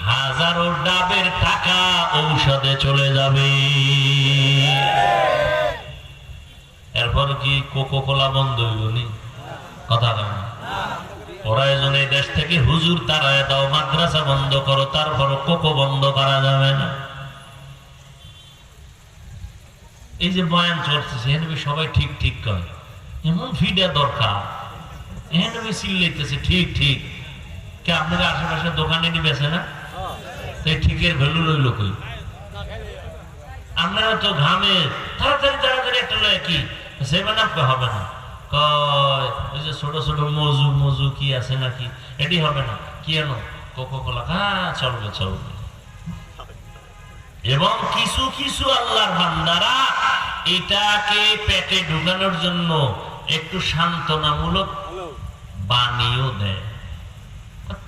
A: হাজারো ডাবের টাকা ঔষধে চলে যাবে। এরপর কি কোকো কোলা বন্ধ হইল নি? কথা কয় না। ওরা এজন্য এই দেশ থেকে হুজুর তারায় দাও, মাদ্রাসা বন্ধ করো, তারপর কোকো বন্ধ করা যাবে না। এই যে বয়ান চলতেছে এখানে সবাই ঠিক ঠিক কয়, এমন ফিডা দরকার। এখানে চিল্লাইতেছে ঠিক ঠিক, কে আপনাদের আশেপাশে দোকানে নিবেছে না? তাই ঠিকের ভ্যালু রইল কই? আপনারা তো ঘামে তাড়াতাড়ি তাড়াতাড়ি একটা লয় কি সেভেন আপ হবে না, কয় ওই যে ছোট ছোট মজু মজু কি আছে নাকি, এটি হবে না। কি এনো কোকো কোলা, হ্যাঁ চলবে চলবে। এবং কিছু কিছু আল্লাহর বান্দারা এটাকে পেটে ঢুকানোর জন্য একটু সান্ত্বনামূলক বাণীও দেয়,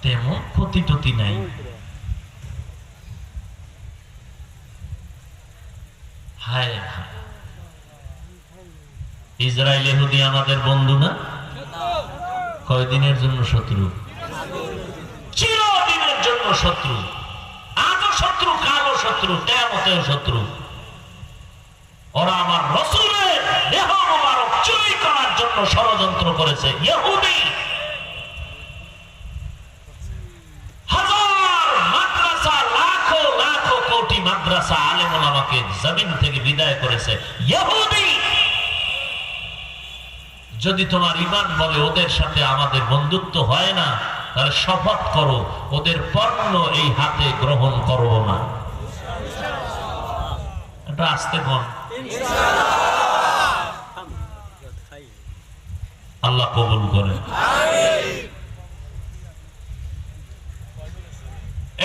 A: তেমন ক্ষতি টতি নাই। হায় হায়, ইসরায়েল ইহুদি আমাদের বন্ধু না? কয়দিনের জন্য শত্রু? চিরদিনের জন্য শত্রু। আজও শত্রু, কালও শত্রু, কিয়ামতেও শত্রু। ওরা আমার রাসূলের দেহ মোবারক চুরি করার জন্য ষড়যন্ত্র করেছে। ইহুদি হাজার মাদ্রাসা, লাখো লাখো কোটি মাদ্রাসা, আলেম ওলামাকে জমিন থেকে বিদায় করেছে ইহুদি। যদি তোমার ঈমান বলে ওদের সাথে আমাদের বন্ধুত্ব হয় না, তাহলে শপথ করো ওদের পণ্য এই হাতে গ্রহণ করো না। এটা আস্তে কোন আল্লাহ কবুল করে।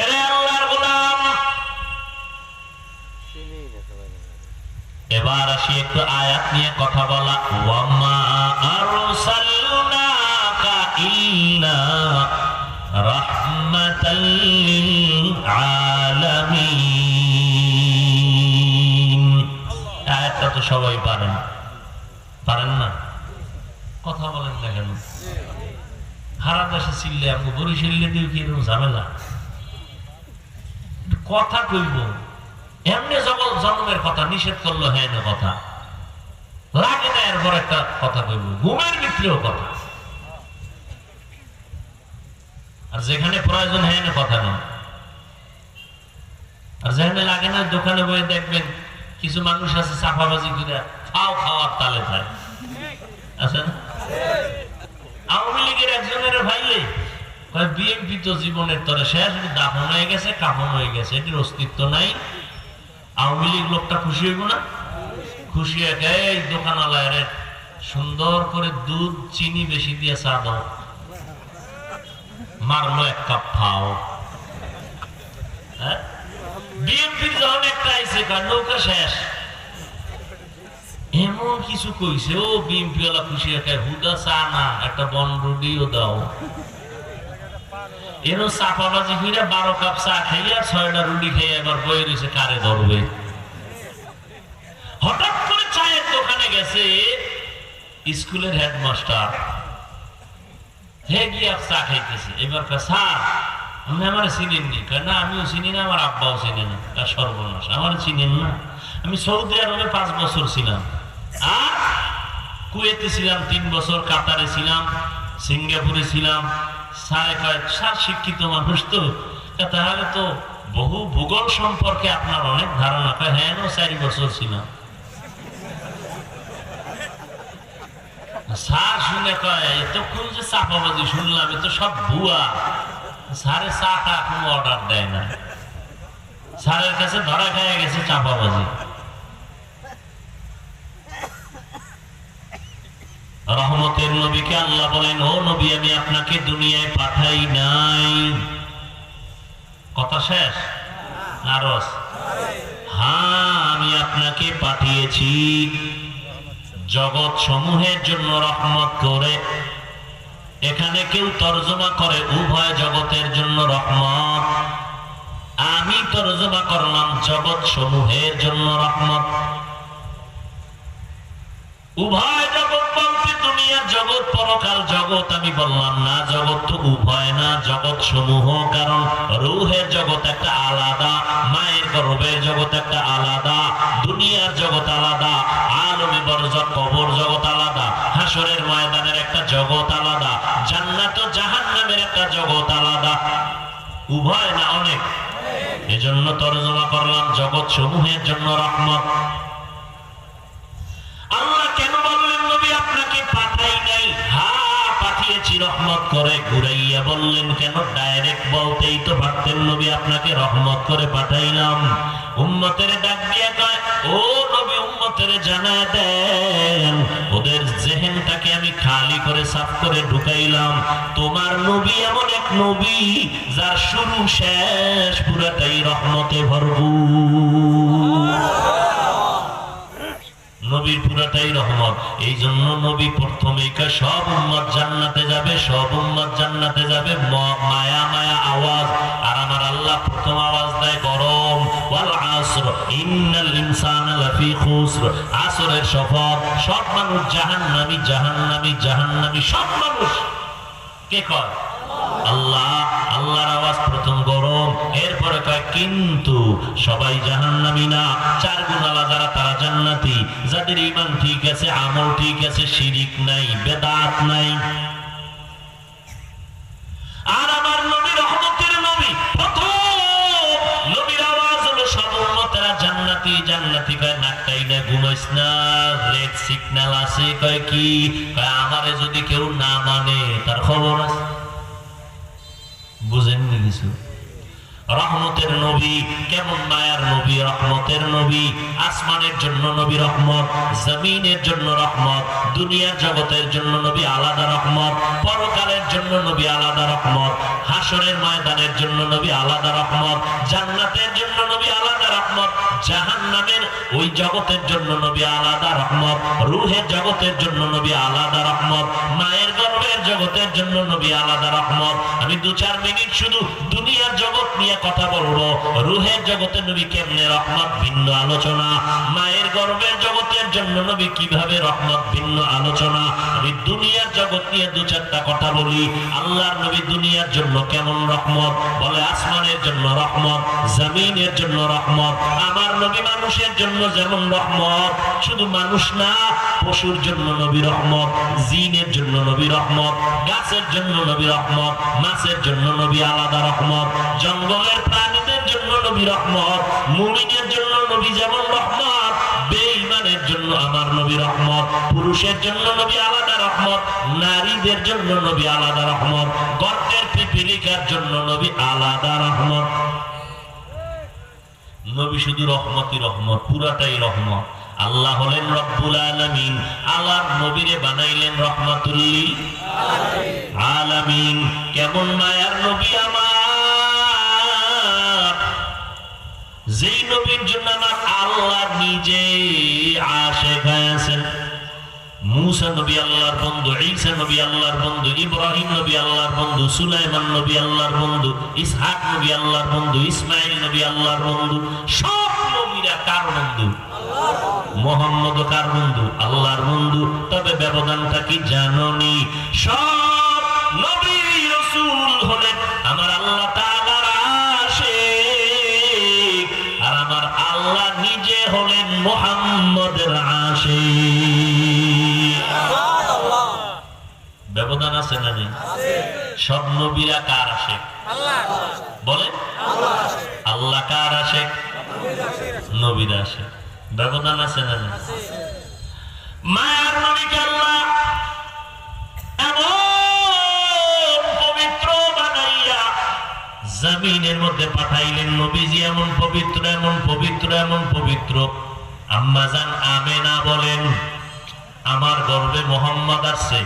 A: এরে আল্লাহর গোলাম, এবার আসি একটু আয়াত নিয়ে কথা বলা। ওয়ামা আরসালনাকা ইল্লা রাহমাতাল লিল আলামিন। আয়াতটা তো সবাই পারেন, পারেন না? কথা বলেন না কেন? সারা দেশে চিল্লে আমি বরিশালে দিও কি এরকম ঝামেলা? কথা কইব এমনি জগৎ জন্মের কথা নিষেধ করলো, হ্যাঁ না কথা লাগে না। এরপর একটা কথা কইব ঘুমের ভিতরেও কথা, আর যেখানে প্রয়োজন হ্যাঁ না কথা নয়। আর যেখানে লাগে না দোকানে বয়ে দেখবেন কিছু মানুষ আছে চাপাবাজি করে খাও খাওয়ার তালে খায়, আছে না? আওয়ামী লীগের একজনের ভাইলে বিএনপি তো জীবনের তরে শেষ, দাফন হয়ে গেছে, কাফন হয়ে গেছে, এটির অস্তিত্ব নাই। আওয়ামী লীগ লোকটা খুশি হইব না? খুশি হয়ে গে এই দোকানওয়ালার সুন্দর করে দুধ চিনি বেশি দিয়ে চা দাও, মারলো এক কাপ খাও। বিএনপির যখন একটা আইসে নৌকা শেষ, এমন কিছু কইছে ও বিএনপি ওয়ালা খুশি হয়ে হুদা চা না একটা বনরুডিও দাও। এরও চাপাবাজি করে 12 কাপ চা খাইয়া 6টা রুটি খাইয়া এবার বয়ে রয়েছে কারে ধরবে। হঠাৎ করে চায়ের দোকানে গেছে স্কুলের হেডমাস্টার, হে গিয়া চা খাইতেছে। এবার স্যার আপনি আমার চিনেননি? না আমিও চিনি না, আমার আব্বাও চিনে না। সর্বনাশ, আমার চিনেন না? আমি সৌদি আরবে 5 বছর ছিলাম, আর কুয়েতে ছিলাম 3 বছর, কাতারে ছিলাম, সিঙ্গাপুরে ছিলাম। স্যার শিক্ষিত মানুষ তো, তাহলে তো বহু ভূগোল সম্পর্কে আপনার অনেক ধারণা। হ্যাঁ 4 বছর ছিলাম। স্যার শুনে কয় এতক্ষণ যে চাপাবাজি শুনলাম এ তো সব ভুয়া। স্যারের চাটা কোনো অর্ডার দেয় না, স্যারের কাছে ধরা খাইয়া গেছে চাপাবাজি। রহমতের নবীকে আল্লাহ বলেন, ও নবী আমি আপনাকে দুনিয়ায় পাঠাই নাই। কথা শেষ? নারস? হ্যাঁ আমি আপনাকে পাঠিয়েছি জগৎ সমূহের জন্য রহমত করে। এখানে কেউ তর্জমা করে উভয় জগতের জন্য রহমত, আমি তর্জমা করলাম জগৎ সমূহের জন্য রহমত। উভয় জগৎ বলতে দুনিয়ার জগৎ, পরকাল জগৎ আমি বললাম না। জগৎ তো উভয় না, জগৎ সমূহ। কারণ রূহের জগৎ একটা আলাদা, মায়ের গর্ভের জগৎ একটা আলাদা, দুনিয়ার জগৎ আলাদা, আলমে বরজখ কবর জগৎ আলাদা, হাসরের ময়দানের একটা জগৎ আলাদা, জান্নাত ও জাহান্নামের একটা জগৎ আলাদা। উভয় না অনেক, এজন্য তরজমা করলাম জগৎ সমূহের জন্য রহমত। আল্লাহ কেন বললেন নবী আপনাকে পাঠাই নাই? হ্যাঁ পাঠিয়েছি রহমত করে। ঘুরাইয়া বললেন কেন? ডাইরেক্ট বলতেই তো পারতেন নবী আপনাকে রহমত করে পাঠাইলাম। উম্মতের ডাক দিয়ে কয়, ও নবী উম্মতের জানায় দেন ওদের জেহেনটাকে আমি খালি করে সাফ করে ঢুকাইলাম। তোমার নবী এমন এক নবী যার শুরু শেষ পুরাটাই রহমতে ভরপুর। নবীর পুরাটাই রহমত। এই জন্য নবী প্রথমেই সব উম্মত জান্নাতে যাবে, সব উম্মত জান্নাতে যাবে। মায়া মায়া আওয়াজ। আর আমার আল্লাহ প্রথম আওয়াজ দেয় গরম, ওয়াল আসর ইন্নাল ইনসানা লাফি খুসর, আসরের শপথ, সব মানুষ জাহান্নামী জাহান্নামী জাহান্নামী, সব মানুষ। কে কয়? আল্লাহ। আল্লাহর আওয়াজ প্রথম গরম, এরপরে কয় কিন্তু সবাই জাহান্নামী না, চার গুণ আলাদা তারা জান্নাতি, যাদের ঈমান ঠিক আছে, আমল ঠিক আছে, শিরিক নাই, বেদাত নাই। আর আমার নবী রহমতের নবী, প্রথম নবীর আওয়াজ হলো সব উম্মতেরা জান্নাতি জান্নাতি। কয় নাকটাই না, ঘুমাইস না, রেড সিগন্যাল আছে। কয় কি? কয় আমারে যদি কেউ না মানে তার খবর আছে। বুঝেননি কিছু? রহমতের নবী, কেমন মায়ার নবী, রহমতের নবী। আসমানের জন্য নবী রহমত, জমিনের জন্য রহমত, দুনিয়ার জগতের জন্য নবী আলাদা রহমত, পরকালের জন্য নবী আলাদা রহমত, হাসরের ময়দানের জন্য নবী আলাদা রহমত, জান্নাতের জন্য নবী আলাদা রহমত, জাহান্নামের ওই জগতের জন্য নবী আলাদা রহমত, রূহের জগতের জন্য নবী আলাদা রহমত, মায়ের গর্ভের জগতের জন্য নবী আলাদা রহমত। আমি 2-4 মিনিট শুধু দুনিয়ার জগৎ নিয়ে কথা বলবো। রূহের জগতে নবী কেমনে রহমত, ভিন্ন আলোচনা। মায়ের গর্ভের জগতের জন্য নবী কিভাবে রহমত, ভিন্ন আলোচনা। আমি দুনিয়ার জগৎ নিয়ে 2-4টা কথা বলি। আল্লাহর নবী দুনিয়ার জন্য কেমন রহমত, বলে আসমানের জন্য রহমত, জমিনের জন্য রহমত। আমার নবী মানুষের জন্য যেমন রহমত, শুধু মানুষ না, পশুর জন্য নবী রহমত, জিনের জন্য নবী রহমত, গাছের জন্য নবী রহমত, মাছের জন্য নবী আলাদা রহমত, জঙ্গলের প্রাণীদের জন্য নবী রহমত, মুমিনের জন্য নবী যেমন রহমত, বেঈমানের জন্য আমার নবী রহমত, পুরুষের জন্য নবী আলাদা রহমত, নারীদের জন্য নবী আলাদা রহমত, গর্তের পিপিলিকার জন্য নবী আলাদা রহমত। নবী শুধু রহমতই রহমত, পুরাটাই রহমত। আল্লাহ হলেন রব্বুল আলামিন, আল্লাহর নবীরে বানাইলেন রহমাতুল লিল আলামিন। কেমন মায়ার নবী আমার, যেই নবীর জন্য আমার আল্লাহ নিজে আশিক হয়েছেন। মুসা নবী আল্লাহর বন্ধু, ঈসা নবী আল্লাহর বন্ধু, ইব্রাহিম নবী আল্লাহর বন্ধু, সুলাইমান নবী আল্লাহর বন্ধু, ইসহাক নবী আল্লাহর বন্ধু, ইসমাইল নবী আল্লাহর বন্ধু। সব নবীরা কার বন্ধু? মুহাম্মদ কার বন্ধু? আল্লাহর বন্ধু। তবে ব্যবধানটা কি জানোনি? সব নবী রাসূল হলেন আমার আল্লাহ তাআলার আশিক, আর আমার আল্লাহ নিজে হলেন মুহাম্মদের আশিক। সুবহানাল্লাহ। ব্যবধান আছে না নেই? সব নবীরা কার আশিক? আল্লাহ। বলেন আল্লাহ কার আশিক? নবীর আশিক। ব্যবধান আছে না নেই? মায়ার নবীকে আল্লাহ এমন পবিত্র বানাইয়া জমিনের মধ্যে পাঠাইলেন। নবীজি এমন পবিত্র, এমন পবিত্র, এমন পবিত্র। আম্মা জান আমেনা বলেন, আমার গর্ভে মুহাম্মদ আসছে,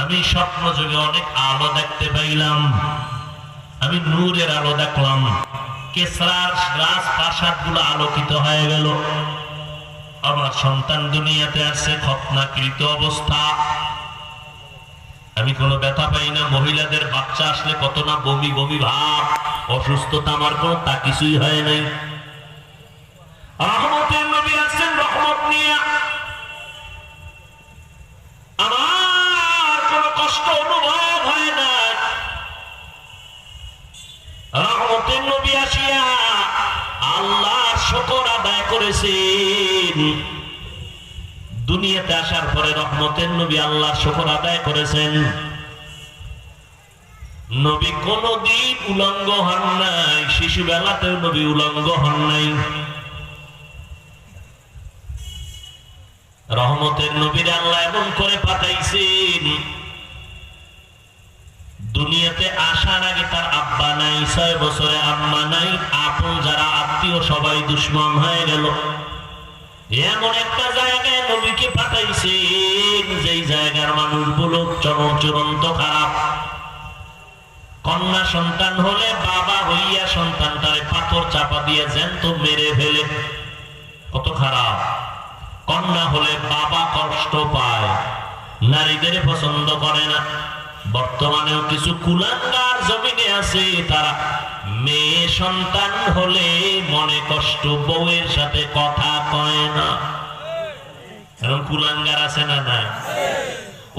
A: আমি স্বপ্ন যুগে অনেক আলো দেখতে পাইলাম, আমি নূরের আলো দেখলাম, কেসরার রাজপ্রাসাদ গুলো আলোকিত হয়ে গেল। আমার সন্তান দুনিয়াতে আসছে খতনাকৃত অবস্থা, আমি কোনো ব্যথা পাই না। মহিলাদের বাচ্চা আসলে কত না বমি বমি ভাব, অসুস্থতা, আমার কোনো তা কিছুই হয় নাই। রহমতের নবী আসছেন রহমত নিয়ে, আমার কোনো কষ্ট অনুভব হয় না। রহমতের নবী আসিয়া আল্লাহর শুকর আদায় করেছেন। দুনিয়াতে আসার পরে রহমতের নবী আল্লাহর শুকর আদায় করেছেন। নবী কোনদিন উলঙ্গ হন নাই, শিশুবেলাতেও নবী উলঙ্গ হন নাই। রহমতের নবীর আল্লাহ এমন করে পাঠাইছেন, দুনিয়াতে আসার আগে তার আব্বা নাই, 6 বছরে আম্মা নাই, আপন যারা আত্মীয় সবাই দুশ্মন হয়ে গেল। এমন একটা জায়গায় নবীকে পাঠাইছেন যেই জায়গার মানুষগুলো চরন্ত খারাপ। কন্যা সন্তান হলে বাবা হইয়া সন্তানটারে পাথর চাপা দিয়ে জ্যান্ত মেরে ফেলে, কত খারাপ। কন্যা হলে বাবা কষ্ট পায়, নারীদের পছন্দ করে না। বর্তমানেও কিছু কুলাঙ্গার জমিনে আছে, তারা মেয়ে সন্তান হলে মনে কষ্ট, বউয়ের সাথে কথা কয় না। এরকম কুলাঙ্গার আছে না নাই?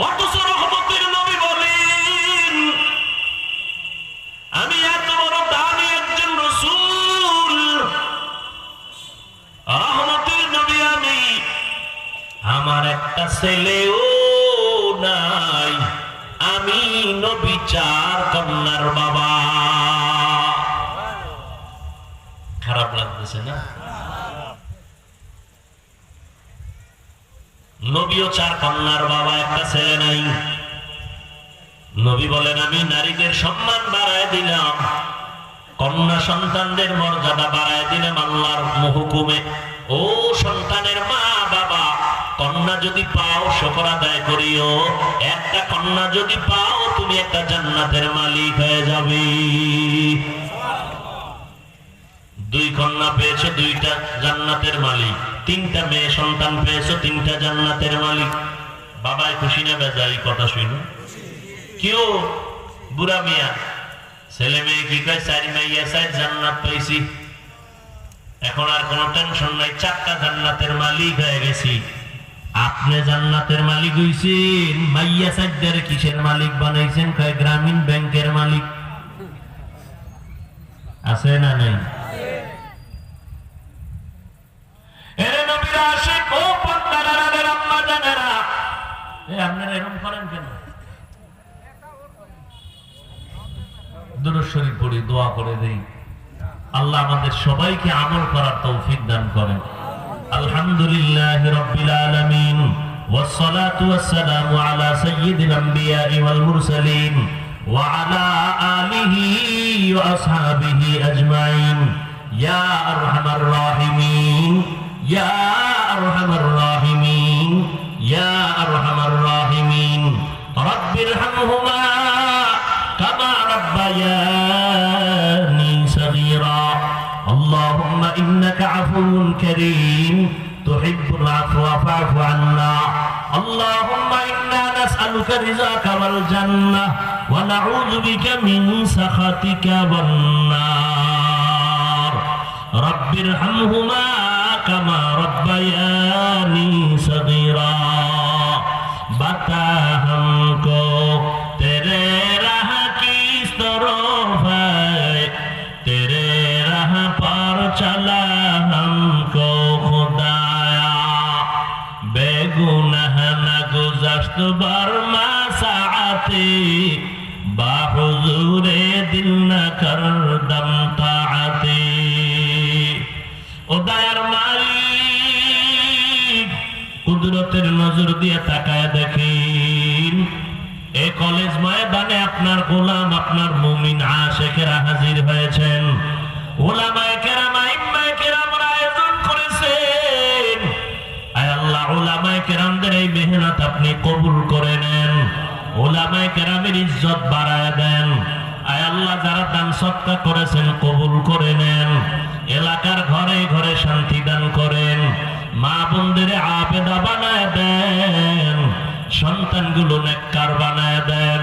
A: অথচ রহমতের নবী বলেন, আমি এত বড় দামি একজন রাসূল, রহমতের নবী আমি, আমার একটা ছেলেও নাই, আমি নবী 4 কন্যার বাবা। খারাপ লাগতেছে না? নবীও 4 কন্যার বাবা, একটা ছেলে নাই। নবী বলেন, আমি নারীদের সম্মান বাড়ায় দিলাম, কন্যা সন্তানদের মর্যাদা বাড়ায় দিলাম আল্লাহর হুকুমে। ও সন্তানের মা বাবা, কন্যা যদি পাও শুকর আদায় করিও। একটা কন্যা যদি পাও তুমি একটা জান্নাতের মালিক হয়ে যাবে। 2 কন্যা পেয়েছো, 2টা জান্নাতের মালিক। 3টা মেয়ে সন্তান পেয়েছো, 3টা জান্নাতের মালিক। বাবাই খুশি না বেজারি? কথা শুনো। কেউ বুড়া মিয়া ছেলে মেয়ে কি কয়, 4 মাইয়া 4 জান্নাত পাইছি, এখন আর কোনো টেনশন নাই, 4টা জান্নাতের মালিক হয়ে গেছি। আপনি জান্নাতের মালিক হইছেন, মাইয়া 4টার কিসের মালিক বানাইছেন? কয় গ্রামীণ ব্যাংকের মালিক। আছে না নাই? আপনারা এরকম করেন কেন? দুরূদ শরীফ পড়ি, দোয়া করে দেই, আল্লাহ আমাদের সবাইকে আমল করার তৌফিক দান করেন। আলহামদুলিল্লাহি রাব্বিল আলামিন, ওয়াসসালাতু ওয়াসসালামু আলা সাইয়্যিদিল আমবিয়া'i ওয়াল মুরসালিন ওয়া আলা আলিহি ওয়া আসহাবিহি আজমাইন। ইয়া আরহামার রাহিমিন, ইয়া আরহামার রাহিমিন, ইয়া আরহামার রাহিমিন। রাব্বিরহামহুমা কামা রাব্বায়ানি সগীরা। اللهم إنك عفو كريم تحب العفو فاعف عنا. اللهم إنا نسألك رضاك والجنة ونعوذ بك من سخطك والنار. رب ارحمهما كما ربياني صغيرا. बता हमको तेरे राह की तरफ है, तेरे राह पर चला हमको खुदाया. बेगुनाह न गुज़श्त बरमा साअती, बाहुज़ूरे दिल न कर दम ताअती. ओ दयार मालिक, কুদরতের নজর দিয়ে তাকায় দেখেন, এই কলেজ ময়দানে আপনার গোলাম, আপনার মুমিন আশিকেরা হাজির হয়েছেন। উলামায়ে কেরাম, আইম্মায়ে কেরামরা আয়োজন করেছেন। আয় আল্লাহ, উলামায়ে কেরামদের এই মেহনত আপনি কবুল করে নেন, উলামায়ে কেরামের ইজ্জত বাড়ায় দেন। আয় আল্লাহ, যারা দান সদকা করেছেন কবুল করে নেন, এলাকার ঘরে ঘরে শান্তি দান করেন, মা বোনদের আবেদা বানায় দেন, সন্তানগুলো নেককার বানায় দেন,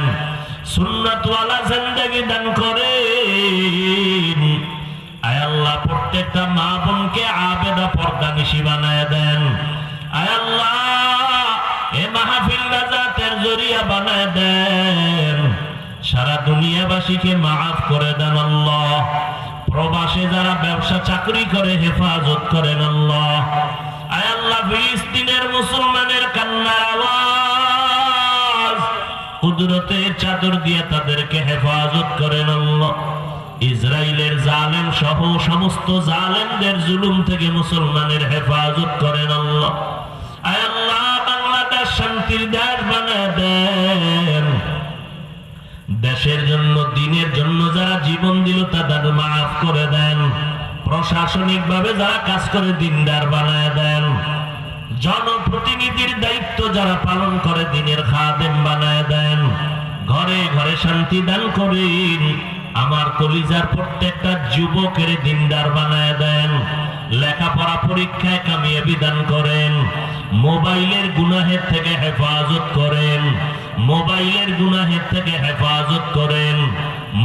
A: সুন্নাতওয়ালা জিন্দেগি দান করেন। আয় আল্লাহ, প্রত্যেকটা মা বোনকে আবেদা পর্দানিশী বানায় দেন। আয় আল্লাহ, এ মাহফিল নাজাতের জরিয়া বানায় দেন, সারা দুনিয়াবাসীকে মাফ করে দেন আল্লাহ। প্রবাসে যারা ব্যবসা চাকরি করে হেফাজত করেন আল্লাহ। আয় আল্লাহ, ফিলিস্তিনের মুসলমানের কান্নার আওয়াজ কুদরতের চাদর দিয়ে তাদেরকে হেফাজত করেন আল্লাহ। ইসরায়েলের জালেম সহ সমস্ত জালেমদের জুলুম থেকে মুসলমানের হেফাজত করেন আল্লাহ। আয় আল্লাহ, বাংলাদেশ শান্তির দেশ বানায় দেন। দেশের জন্য, দিনের জন্য যারা জীবন দিল তাদের মাফ করে দেন। প্রশাসনিক ভাবে যারা কাজ করে দিনদার বানায় দেন। জনপ্রতিনিধির দায়িত্ব যারা পালন করে দিনের খাদেম বানায় দেন। ঘরে ঘরে শান্তি দান করেন। আমার কলিজার প্রত্যেকটা যুবকের দিনদার বানায় দেন। লেখাপড়া পরীক্ষায় কামিয়াবি দান করেন। মোবাইলের গুনাহের থেকে হেফাজত করেন, মোবাইলের গুনাহের থেকে হেফাজত করেন।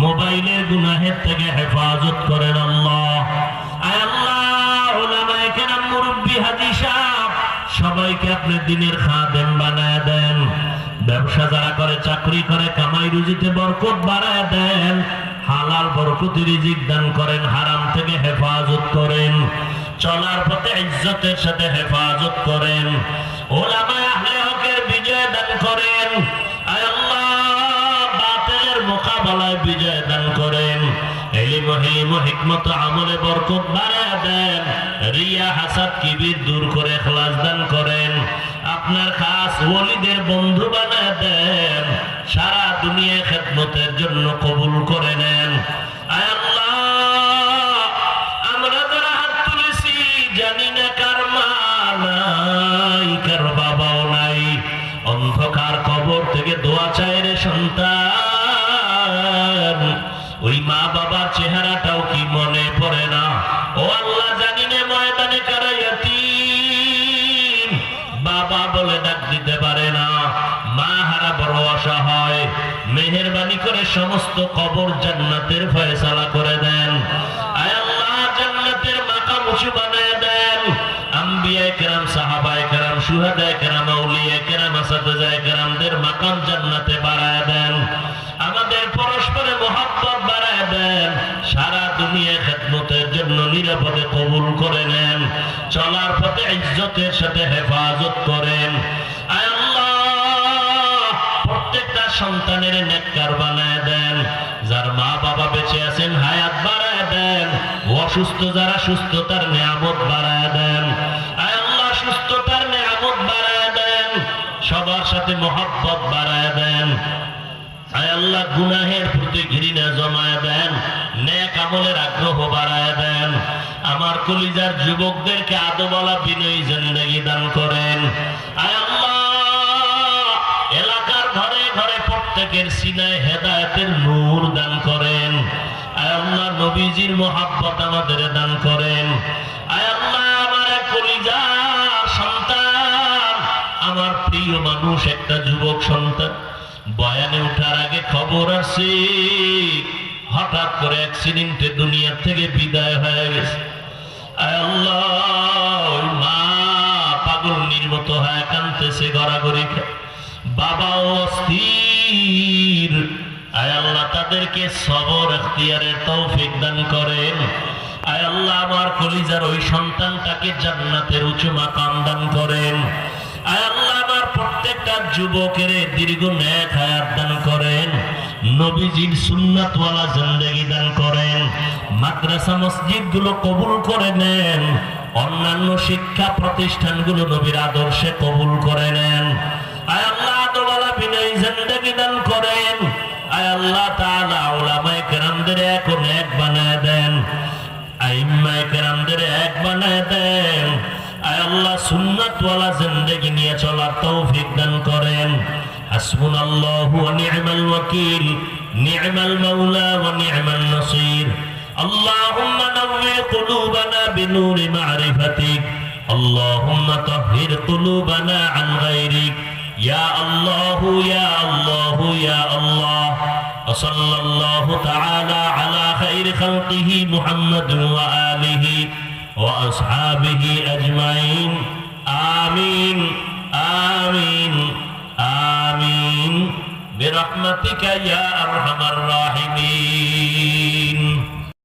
A: মোবাইলের গুনাহের থেকে হেফাজত করেন আল্লাহ। আয় আল্লাহ, উলামায়ে কেরাম, মুরব্বি, হাজী সাহেব সবাইকে আপনি দ্বীনের খাদেম বানায় দেন। ব্যবসা যারা করে, চাকরি করে, কামাই রুজিতে বরকত বাড়ায় দেন। হালাল বরকতি রিজিক দান করেন, হারাম থেকে হেফাজত করেন, চলার পথে ইজ্জতের সাথে হেফাজত করেন। উলামায়ে আহলে হকের বিজয় দান করেন। আয় আল্লাহ, বাতিলের মোকাবেলায় বিজয় দান করেন। ইলম, হিলম, হিকমত, আমলে বরকত বাড়ায় দেন। রিয়া, হাসাদ, কিবির দূর করে ইখলাস দান করেন। আপনার খাস ওলিদের বন্ধু বানায় দেন। সারা দুনিয়ায় খেদমতের জন্য কবুল করে নেন। আয় আল্লাহ, আমরা যারা হাত তুলেছি জানি না কার মা নাই, কার বাবাও নাই। অন্ধকার কবর থেকে দোয়া চায় রে সন্তান, ওই মা বাবার চেহারাটাও কি মনে পড়ে না? ও আল্লাহ, জানি না ময়দানে কারা ইয়াতীম, বাবা বলে ডাক দিতে পারে না, মা হারা বড় অসহায়। মেহেরবানি করে সমস্ত কবর জান্নাতের ফয়সালা করে দেন। আয় আল্লাহ, জান্নাতের মাকাম উঁচু বানায় দেন। আম্বিয়ায়ে কেরাম, সাহাবায়ে কেরাম, শুহাদায়ে কেরাম, আউলিয়ায়ে কেরাম, আসাতিজায়ে কেরামদের মাকাম জান্নাতে বাড়ায় দেন। আমাদের পরস্পরে মহব্বত বাড়ায় দেন। সারা দুনিয়ায় খেদমতের জন্য নিরাপদে কবুল করে নেন। চলার পথে ইজ্জতের সাথে হেফাজত করেন। আয় আল্লাহ, প্রত্যেকটা সন্তানের নেককার বানায় দেন। যার মা বাবা বেঁচে আছেন হায়াত বাড়ায় দেন। অসুস্থ যারা, সুস্থতার নিয়ামত বাড়ায় দেন। আয় আল্লাহ, সুস্থতার নিয়ামত বাড়ায় দেন। সবার সাথে মহব্বত বাড়ায় দেন। আয় আল্লাহ, গুনাহের প্রতি ঘৃণা জমায় দেন। নেক আমলের আগ্রহ বাড়ায় দেন। আমার কলিজার যুবকদেরকে আদবওয়ালা বিনয়ী জিন্দেগি দান করেন। আয় আল্লাহ, এলাকার ঘরে ঘরে প্রত্যেকের সিনায় হেদায়েতের নূর দান করেন। আয় আল্লাহ, নবীজির মহব্বত আমাদের দান করেন। আয় আল্লাহ, আমার কলিজার সন্তান, আমার প্রিয় মানুষ, একটা যুবক সন্তান বয়ানে ওঠার আগে খবর আছে হঠাৎ করে অ্যাক্সিডেন্টে দুনিয়া থেকে বিদায় হয়ে গেছে। আয় আল্লাহ, ওই মা পাগল নির্মত হয়ে কাঁদতেছে, গড়াগড়ি খায়, বাবাও অস্থির। আয় আল্লাহ, তাদেরকে সবর ইখতিয়ারের তৌফিক দান করেন। আয় আল্লাহ, আমার কলিজার ওই সন্তানটাকে জান্নাতের উঁচু মাকাম দান করেন। আয় আল্লাহ, আমার প্রত্যেকটা যুবকের দীর্ঘ নেক হায়াত দান করেন। নবীজির সুন্নাতওয়ালা জিন্দেগি দান করেন। মাদ্রাসা মসজিদ গুলো কবুল করে নেন। অন্যান্য শিক্ষা প্রতিষ্ঠানগুলো নবীর আদর্শে কবুল করে নেন। আয় আল্লাহ, আদবওয়ালা বিনয়ী জিন্দেগি দান করেন। আয় আল্লাহ তাআলা, উলামায়ে কেরামদের এক ও নেক বানায় দেন। আইম্মায়ে কেরামদের এক বানায় দেন। আয় আল্লাহ, সুন্নাতওয়ালা জিন্দেগি নিয়ে চলার তৌফিক দান করেন। হাসবুনাল্লাহু ওয়া নি'মাল ওয়াকিল, নি'মাল মাওলা ওয়া নি'মান নাসির। আল্লাহুম্মা নাওয়ির কুলুবানা বিনূরি মা'রিফাতিক, আল্লাহুম্মা তাহহির কুলুবানা আন গায়রিক। ইয়া আল্লাহু ইয়া আল্লাহু ইয়া আল্লাহ। ওয়া সাল্লাল্লাহু তাআলা আলা খায়রি খালকিহি মুহাম্মাদিন ওয়া আলিহি وأصحابه أجمعين آمين آمين آمين برحمتك يا أرحم الراحمين.